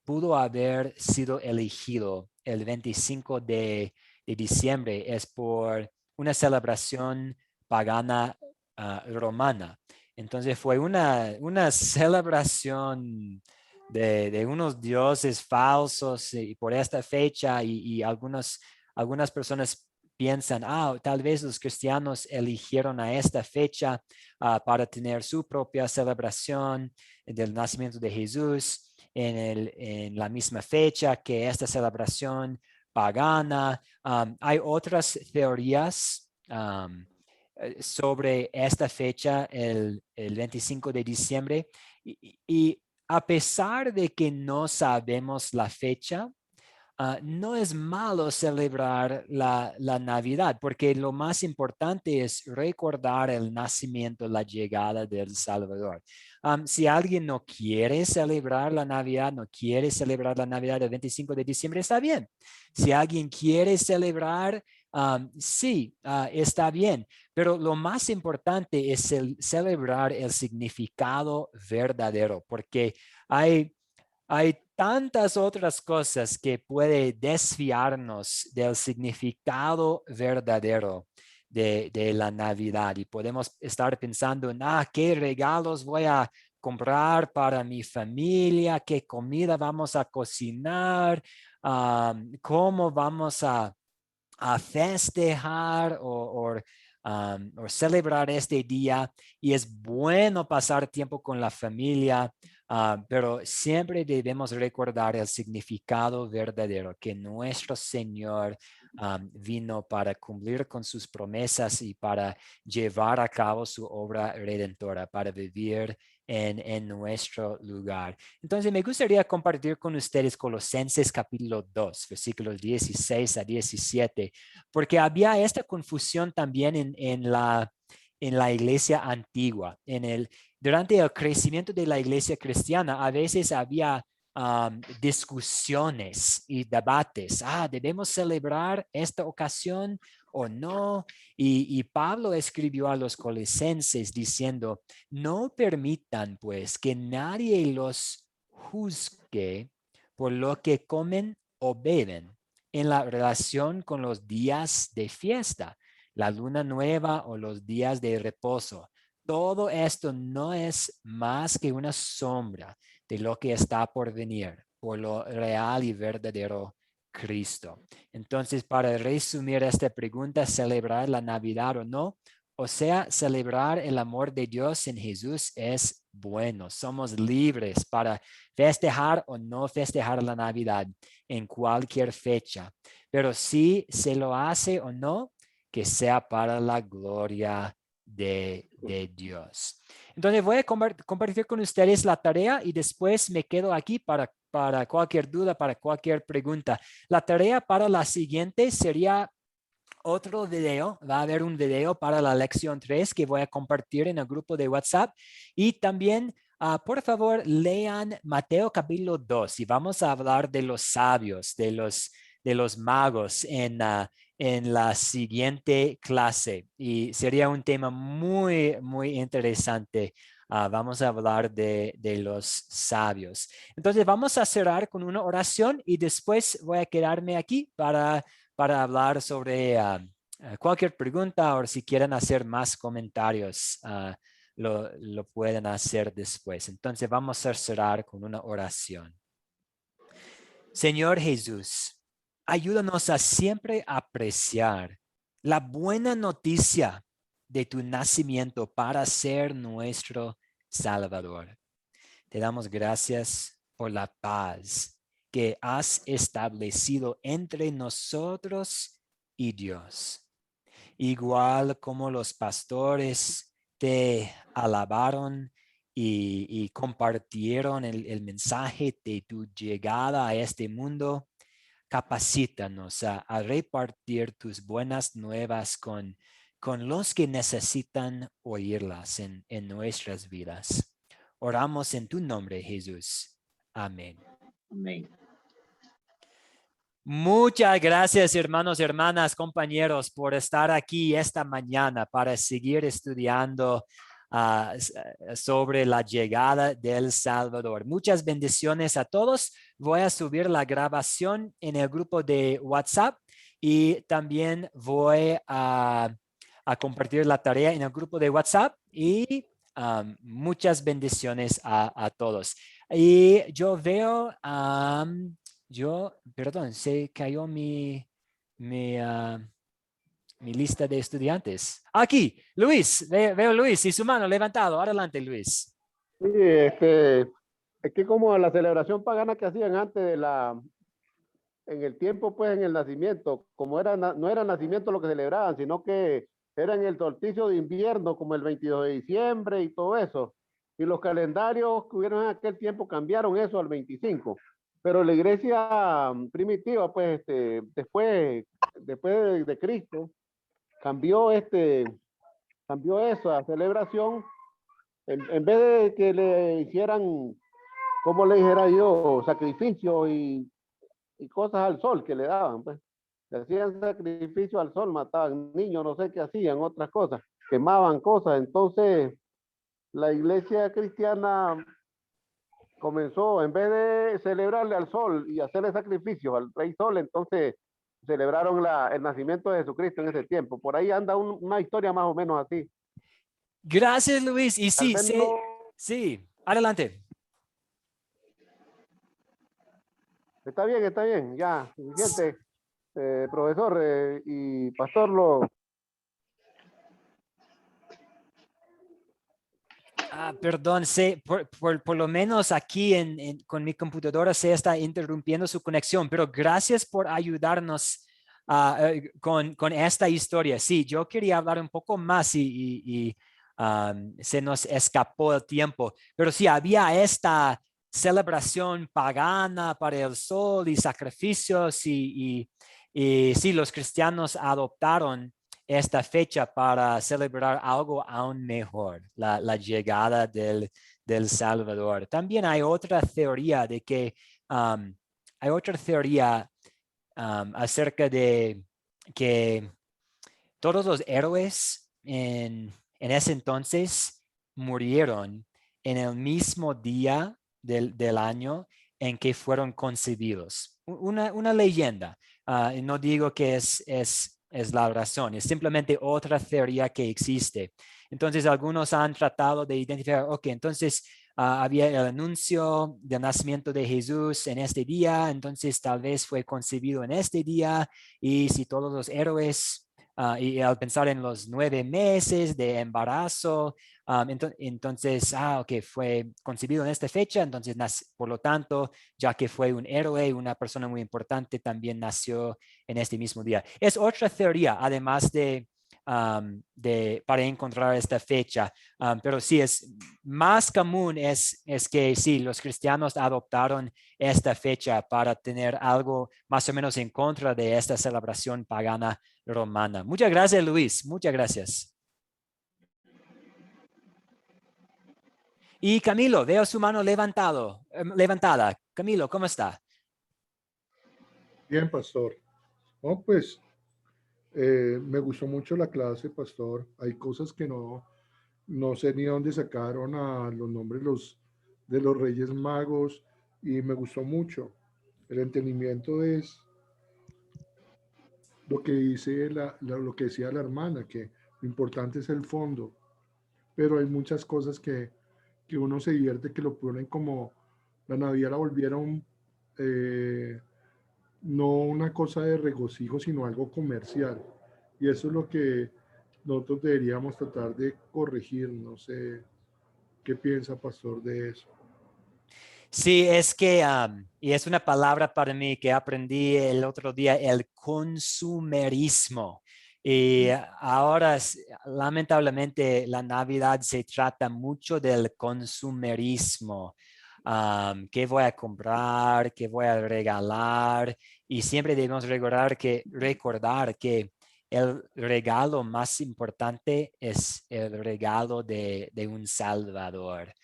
S1: pudo haber sido elegido el 25 de diciembre es por una celebración pagana romana. Entonces fue una celebración de unos dioses falsos y por esta fecha y algunas personas piensan, tal vez los cristianos eligieron a esta fecha para tener su propia celebración del nacimiento de Jesús en la misma fecha que esta celebración pagana. Hay otras teorías sobre esta fecha, el 25 de diciembre, y a pesar de que no sabemos la fecha, no es malo celebrar la Navidad, porque lo más importante es recordar el nacimiento, la llegada del Salvador. Si alguien no quiere celebrar la Navidad, no quiere celebrar la Navidad del 25 de diciembre, está bien. Si alguien quiere celebrar, sí, está bien. Pero lo más importante es celebrar el significado verdadero, porque hay tantas otras cosas que puede desviarnos del significado verdadero de la Navidad y podemos estar pensando en, ¿qué regalos voy a comprar para mi familia? ¿Qué comida vamos a cocinar? ¿Cómo vamos a festejar o celebrar este día? Y es bueno pasar tiempo con la familia, pero siempre debemos recordar el significado verdadero, que nuestro Señor vino para cumplir con sus promesas y para llevar a cabo su obra redentora, para vivir en nuestro lugar. Entonces me gustaría compartir con ustedes Colosenses capítulo 2, versículos 16 a 17, porque había esta confusión también en la iglesia antigua. Durante el crecimiento de la iglesia cristiana, a veces había discusiones y debates. ¿Debemos celebrar esta ocasión o no? Y Pablo escribió a los colosenses diciendo, no permitan pues que nadie los juzgue por lo que comen o beben en la relación con los días de fiesta, la luna nueva o los días de reposo. Todo esto no es más que una sombra de lo que está por venir, por lo real y verdadero Cristo. Entonces, para resumir esta pregunta, ¿celebrar la Navidad o no? O sea, celebrar el amor de Dios en Jesús es bueno. Somos libres para festejar o no festejar la Navidad en cualquier fecha. Pero si se lo hace o no, que sea para la gloria de Dios. Entonces voy a compartir con ustedes la tarea y después me quedo aquí para cualquier duda, para cualquier pregunta. La tarea para la siguiente sería otro video. Va a haber un video para la lección 3 que voy a compartir en el grupo de WhatsApp. Y también, por favor, lean Mateo capítulo 2 y vamos a hablar de los sabios, de los magos en la siguiente clase. Y sería un tema muy, muy interesante. Vamos a hablar de los sabios. Entonces vamos a cerrar con una oración y después voy a quedarme aquí para hablar sobre cualquier pregunta o si quieren hacer más comentarios, lo pueden hacer después. Entonces vamos a cerrar con una oración. Señor Jesús, ayúdanos a siempre apreciar la buena noticia de tu nacimiento para ser nuestro Salvador. Te damos gracias por la paz que has establecido entre nosotros y Dios. Igual como los pastores te alabaron y compartieron el mensaje de tu llegada a este mundo, capacítanos a repartir tus buenas nuevas con los que necesitan oírlas en nuestras vidas. Oramos en tu nombre, Jesús. Amén.
S7: Amén.
S1: Muchas gracias, hermanos, hermanas, compañeros, por estar aquí esta mañana para seguir estudiando sobre la llegada del Salvador. Muchas bendiciones a todos. Voy a subir la grabación en el grupo de WhatsApp y también voy a compartir la tarea en el grupo de WhatsApp y muchas bendiciones a todos. Y yo veo... perdón, se cayó mi lista de estudiantes. Aquí, Luis, veo Luis y su mano levantado. Adelante, Luis.
S8: Sí, es que como la celebración pagana que hacían antes en el tiempo, pues en el nacimiento, como no era nacimiento lo que celebraban, sino que era en el solsticio de invierno, como el 22 de diciembre y todo eso. Y los calendarios que hubieron en aquel tiempo cambiaron eso al 25. Pero la iglesia primitiva, pues, después de Cristo, cambió esa celebración, en vez de que le hicieran, como le dijera yo, sacrificios y cosas al sol que le daban, pues. Le hacían sacrificio al sol, mataban niños, no sé qué hacían, otras cosas, quemaban cosas. Entonces, la iglesia cristiana comenzó, en vez de celebrarle al sol y hacerle sacrificios al rey sol, entonces celebraron el nacimiento de Jesucristo en ese tiempo. Por ahí anda una historia más o menos así.
S1: Gracias, Luis. Y sí, sí, adelante.
S8: Está bien, ya, suficiente. Profesor y pastor,
S1: Perdón, por lo menos aquí con mi computadora se está interrumpiendo su conexión, pero gracias por ayudarnos con esta historia. Sí, yo quería hablar un poco más y se nos escapó el tiempo, pero sí, había esta celebración pagana para el sol y sacrificios y sí, los cristianos adoptaron esta fecha para celebrar algo aún mejor, la llegada del Salvador. También hay otra teoría de que acerca de que todos los héroes en ese entonces murieron en el mismo día del año en que fueron concebidos. Una leyenda. No digo que es la razón, es simplemente otra teoría que existe. Entonces, algunos han tratado de identificar, ok, entonces había el anuncio del nacimiento de Jesús en este día, entonces tal vez fue concebido en este día, y si todos los héroes, y al pensar en los 9 meses de embarazo, entonces, ok, fue concebido en esta fecha, entonces, por lo tanto, ya que fue un héroe, una persona muy importante, también nació en este mismo día. Es otra teoría, además para encontrar esta fecha, pero sí, es más común es que sí, los cristianos adoptaron esta fecha para tener algo más o menos en contra de esta celebración pagana romana. Muchas gracias, Luis. Muchas gracias. Y Camilo, veo su mano levantada. Camilo, ¿cómo está?
S3: Bien, pastor. No, pues me gustó mucho la clase, pastor. Hay cosas que no sé ni dónde sacaron a los nombres de los Reyes Magos y me gustó mucho. El entendimiento es lo que dice lo que decía la hermana, que lo importante es el fondo, pero hay muchas cosas que uno se divierte, que lo ponen como la Navidad la volvieron no una cosa de regocijo, sino algo comercial. Y eso es lo que nosotros deberíamos tratar de corregir. No sé qué piensa, pastor, de eso.
S1: Sí, es que, y es una palabra para mí que aprendí el otro día, el consumerismo. Y ahora, lamentablemente, la Navidad se trata mucho del consumerismo. ¿Qué voy a comprar? ¿Qué voy a regalar? Y siempre debemos recordar que el regalo más importante es el regalo de un Salvador.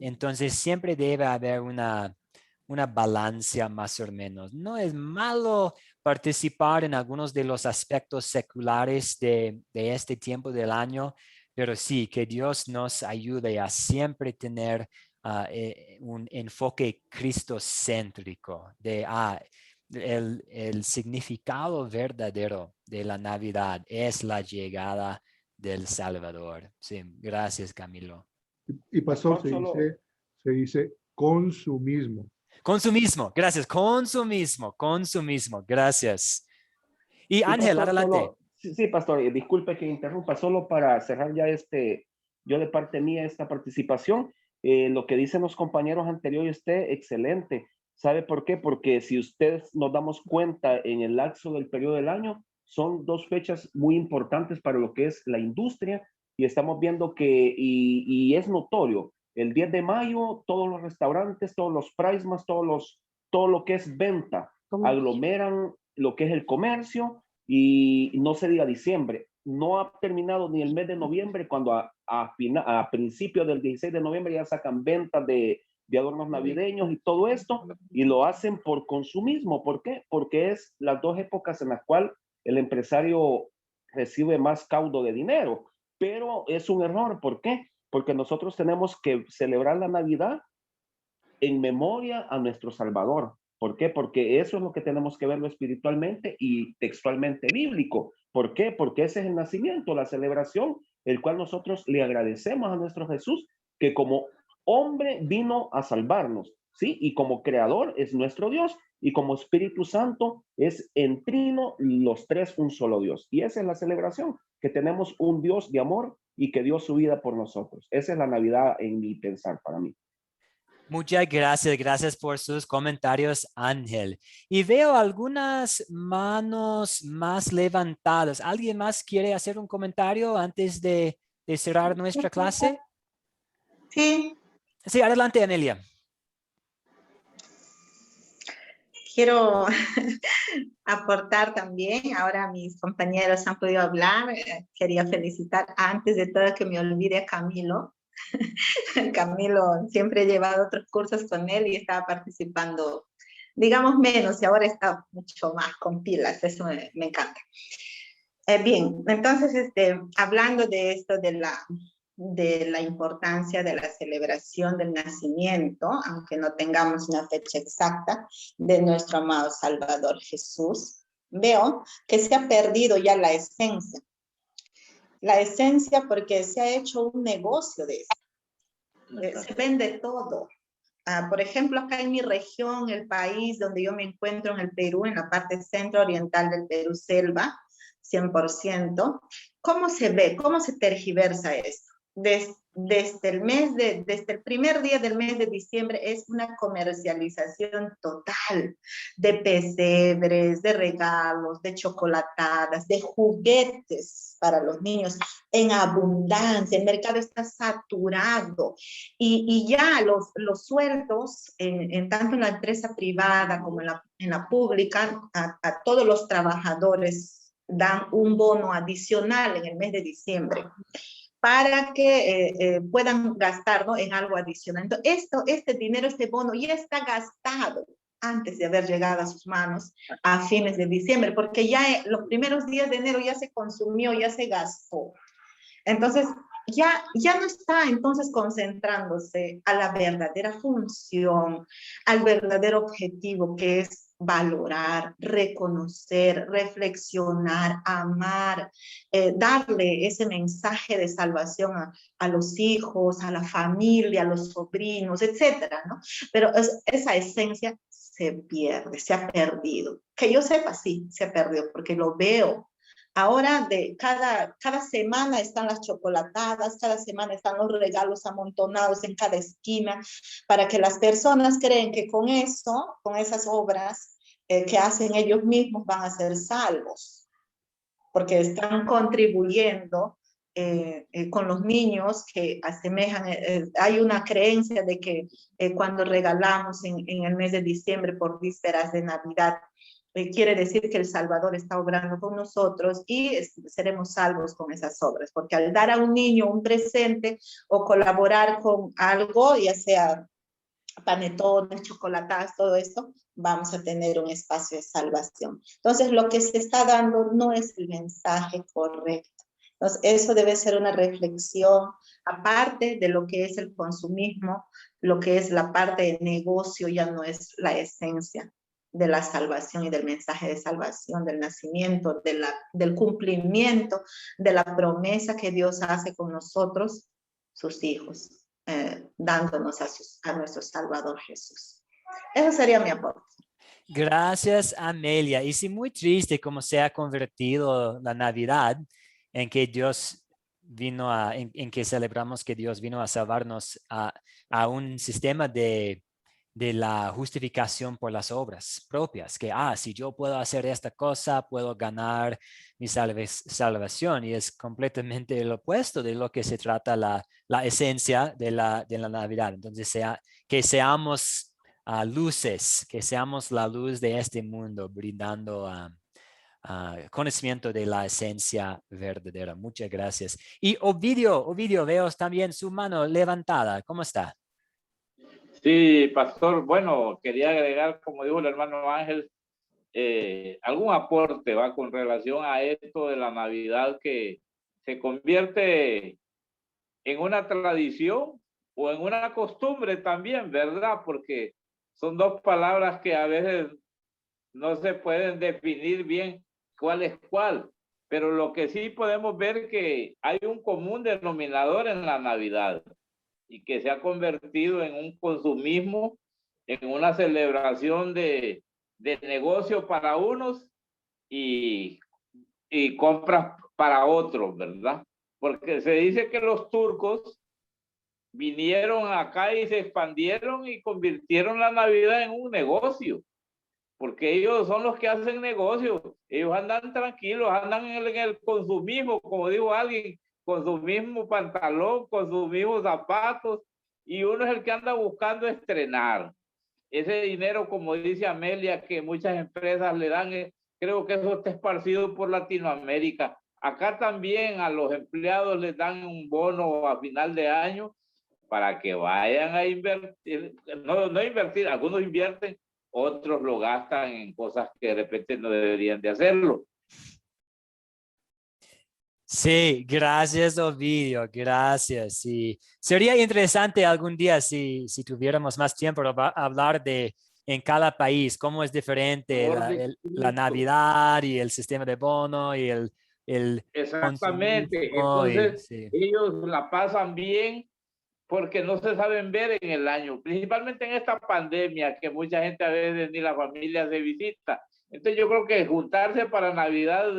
S1: Entonces siempre debe haber una balanza más o menos. No es malo participar en algunos de los aspectos seculares de este tiempo del año, pero sí, que Dios nos ayude a siempre tener un enfoque cristocéntrico de el significado verdadero de la Navidad es la llegada del Salvador. Sí, gracias, Camilo.
S3: Y pastor,
S6: Pastor,
S3: se dice consumismo.
S1: Consumismo, gracias. Consumismo, gracias. Y
S6: Y
S1: Ángel,
S6: pastor,
S1: adelante.
S6: sí, pastor, disculpe que interrumpa, solo para cerrar ya yo de parte mía esta participación, lo que dicen los compañeros anteriores, excelente. ¿Sabe por qué? Porque si ustedes nos damos cuenta en el lapso del periodo del año, son dos fechas muy importantes para lo que es la industria y estamos viendo y es notorio, el 10 de mayo, todos los restaurantes, todos los pricemas, todo lo que es venta, aglomeran lo que es el comercio. Y no se diga diciembre, no ha terminado ni el mes de noviembre cuando a principios del 16 de noviembre ya sacan ventas de adornos navideños y todo esto, y lo hacen por consumismo. ¿Por qué? Porque es las dos épocas en las cuales el empresario recibe más caudo de dinero, pero es un error. ¿Por qué? Porque nosotros tenemos que celebrar la Navidad en memoria a nuestro Salvador. ¿Por qué? Porque eso es lo que tenemos que verlo espiritualmente y textualmente bíblico. ¿Por qué? Porque ese es el nacimiento, la celebración, el cual nosotros le agradecemos a nuestro Jesús, que como hombre vino a salvarnos, ¿sí? Y como creador es nuestro Dios, y como Espíritu Santo es en trino los tres un solo Dios. Y esa es la celebración, que tenemos un Dios de amor y que dio su vida por nosotros. Esa es la Navidad en mi pensar para mí.
S1: Muchas gracias por sus comentarios, Ángel. Y veo algunas manos más levantadas. ¿Alguien más quiere hacer un comentario antes de cerrar nuestra clase?
S4: Sí,
S1: Sí, adelante, Amelia.
S4: quiero aportar también. Ahora mis compañeros han podido hablar. Quería felicitar antes de todo que me olvide a Camilo. Camilo, siempre he llevado otros cursos con él y estaba participando, digamos menos, y ahora está mucho más con pilas. Eso me encanta. Bien, entonces, hablando de esto de la importancia de la celebración del nacimiento, aunque no tengamos una fecha exacta, de nuestro amado Salvador Jesús, veo que se ha perdido ya la esencia. La esencia porque se ha hecho un negocio de eso. Se vende todo. Por ejemplo, acá en mi región, el país donde yo me encuentro, en el Perú, en la parte centro-oriental del Perú, selva, 100%, ¿cómo se ve? ¿Cómo se tergiversa esto? Desde el primer día del mes de diciembre es una comercialización total de pesebres, de regalos, de chocolatadas, de juguetes para los niños en abundancia. El mercado está saturado y ya los sueldos, tanto en la empresa privada como en la pública, a todos los trabajadores dan un bono adicional en el mes de diciembre para que puedan gastar, ¿no?, en algo adicional. Entonces, este dinero, este bono ya está gastado antes de haber llegado a sus manos a fines de diciembre, porque ya los primeros días de enero ya se consumió, ya se gastó. Entonces, ya no está entonces concentrándose a la verdadera función, al verdadero objetivo, que es valorar, reconocer, reflexionar, amar, darle ese mensaje de salvación a los hijos, a la familia, a los sobrinos, etcétera, ¿no? Pero esa esencia se pierde, se ha perdido. Que yo sepa, sí, se perdió, porque lo veo Ahora cada semana están las chocolatadas, cada semana están los regalos amontonados en cada esquina, para que las personas creen que con eso, con esas obras que hacen ellos mismos, van a ser salvos, porque están contribuyendo con los niños que asemejan, hay una creencia de que cuando regalamos en el mes de diciembre por vísperas de Navidad, quiere decir que el Salvador está obrando con nosotros y seremos salvos con esas obras, porque al dar a un niño un presente o colaborar con algo, ya sea panetones, chocolatas, todo esto, vamos a tener un espacio de salvación. Entonces, lo que se está dando no es el mensaje correcto. Entonces, eso debe ser una reflexión, aparte de lo que es el consumismo, lo que es la parte de negocio ya no es la esencia de la salvación y del mensaje de salvación, del nacimiento, del cumplimiento de la promesa que Dios hace con nosotros, sus hijos, dándonos a nuestro Salvador Jesús. Eso sería mi aporte.
S1: Gracias, Amelia. Y sí, muy triste cómo se ha convertido la Navidad en que Dios vino en que celebramos que Dios vino a salvarnos a un sistema de la justificación por las obras propias, que si yo puedo hacer esta cosa, puedo ganar mi salvación, y es completamente el opuesto de lo que se trata la esencia de la Navidad. Entonces, que seamos luces, que seamos la luz de este mundo, brindando conocimiento de la esencia verdadera. Muchas gracias. Y Ovidio, veo también su mano levantada. ¿Cómo está?
S7: Sí, pastor, bueno, quería agregar, como dijo el hermano Ángel, algún aporte va con relación a esto de la Navidad, que se convierte en una tradición o en una costumbre también, ¿verdad? Porque son dos palabras que a veces no se pueden definir bien cuál es cuál, pero lo que sí podemos ver que hay un común denominador en la Navidad, y que se ha convertido en un consumismo, en una celebración de negocio para unos y compras para otros, ¿verdad? Porque se dice que los turcos vinieron acá y se expandieron y convirtieron la Navidad en un negocio, porque ellos son los que hacen negocios. Ellos andan tranquilos, andan en el consumismo, como dijo alguien, con su mismo pantalón, con sus mismos zapatos, y uno es el que anda buscando estrenar. Ese dinero, como dice Amelia, que muchas empresas le dan, creo que eso está esparcido por Latinoamérica. Acá también a los empleados les dan un bono a final de año para que vayan a invertir, no invertir, algunos invierten, otros lo gastan en cosas que de repente no deberían de hacerlo.
S1: Sí, gracias, Ovidio, gracias. Sí, sería interesante algún día si tuviéramos más tiempo para hablar de en cada país cómo es diferente la Navidad y el sistema de bono y el
S7: exactamente. Entonces, ellos la pasan bien porque no se saben ver en el año, principalmente en esta pandemia, que mucha gente a veces ni la familia se visita. Entonces yo creo que juntarse para Navidad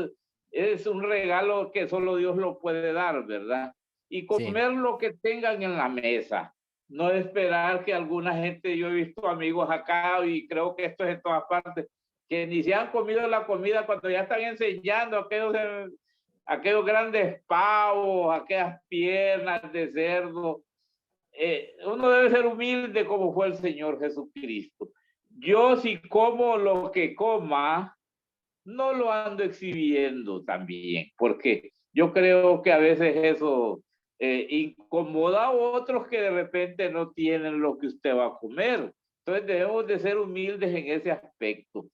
S7: es un regalo que solo Dios lo puede dar, ¿verdad? Y comer lo que tengan en la mesa. No esperar que alguna gente, yo he visto amigos acá, y creo que esto es en todas partes, que ni se han comido la comida cuando ya están enseñando aquellos grandes pavos, aquellas piernas de cerdo. Uno debe ser humilde como fue el Señor Jesucristo. Yo, si como lo que coma, no lo ando exhibiendo también, porque yo creo que a veces eso incomoda a otros que de repente no tienen lo que usted va a comer. Entonces debemos de ser humildes en ese aspecto.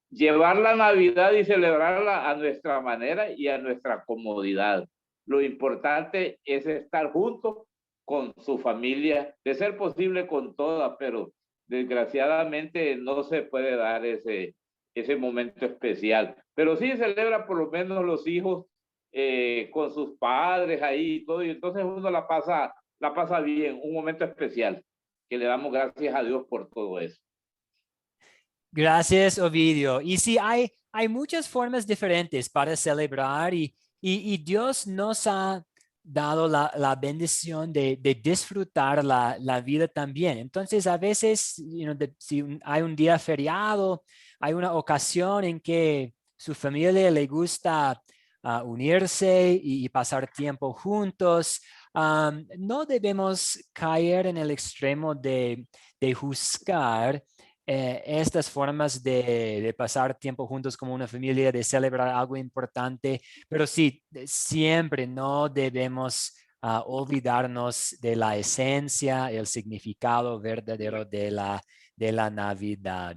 S7: Llevar la Navidad y celebrarla a nuestra manera y a nuestra comodidad. Lo importante es estar juntos con su familia, de ser posible con toda, pero desgraciadamente no se puede dar ese momento especial. Pero sí celebra por lo menos los hijos con sus padres ahí y todo, y entonces uno la pasa bien, un momento especial, que le damos gracias a Dios por todo eso.
S1: Gracias, Ovidio. Y sí, hay hay muchas formas diferentes para celebrar y Dios nos ha dado la bendición de disfrutar la vida también. Entonces, a veces, si hay un día feriado, hay una ocasión en que su familia le gusta unirse y pasar tiempo juntos, no debemos caer en el extremo de juzgar estas formas de pasar tiempo juntos como una familia, de celebrar algo importante, pero sí, siempre no debemos olvidarnos de la esencia, el significado verdadero de la Navidad.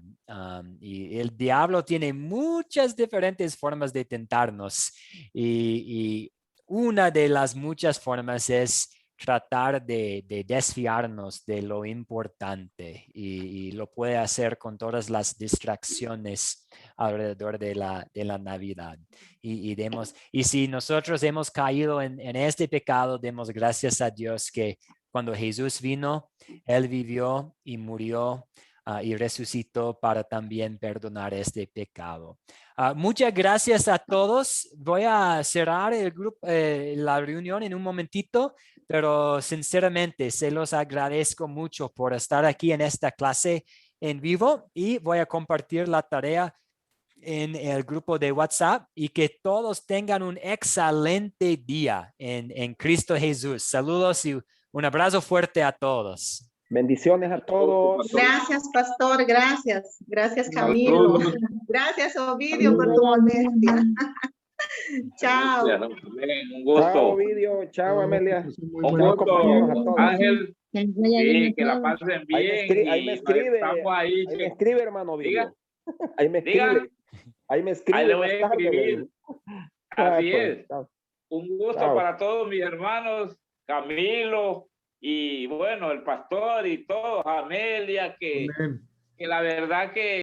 S1: Y el diablo tiene muchas diferentes formas de tentarnos y una de las muchas formas es tratar de desfiarnos de lo importante y lo puede hacer con todas las distracciones alrededor de la Navidad. Y si nosotros hemos caído en este pecado, demos gracias a Dios que cuando Jesús vino, Él vivió y murió y resucitó para también perdonar este pecado. Muchas gracias a todos. Voy a cerrar el grupo, la reunión en un momentito, pero sinceramente se los agradezco mucho por estar aquí en esta clase en vivo y voy a compartir la tarea en el grupo de WhatsApp y que todos tengan un excelente día en Cristo Jesús. Saludos y un abrazo fuerte a todos.
S6: Bendiciones a todos.
S4: Gracias, pastor. Gracias. Gracias, Camilo. Gracias, Ovidio, por tu modestia. Chao.
S7: Un gusto.
S6: Chao, Ovidio. Chao, Amelia.
S3: Muy
S6: Chao,
S3: buena
S6: compañeros, a todos.
S7: Ángel, sí, que la pasen bien.
S6: Ahí me escribe,
S7: Estamos ahí,
S6: ahí me escribe, hermano Ovidio.
S7: Diga.
S6: Ahí me escribe.
S7: Diga.
S6: Ahí me escribe.
S7: Ahí le voy a
S6: más tarde,
S7: escribir. Así
S6: pues,
S7: es.
S6: chao.
S7: Un gusto
S6: Chao.
S7: para todos mis hermanos, Camilo y bueno, el pastor y todos, Amelia, que
S3: Amén.
S7: la verdad que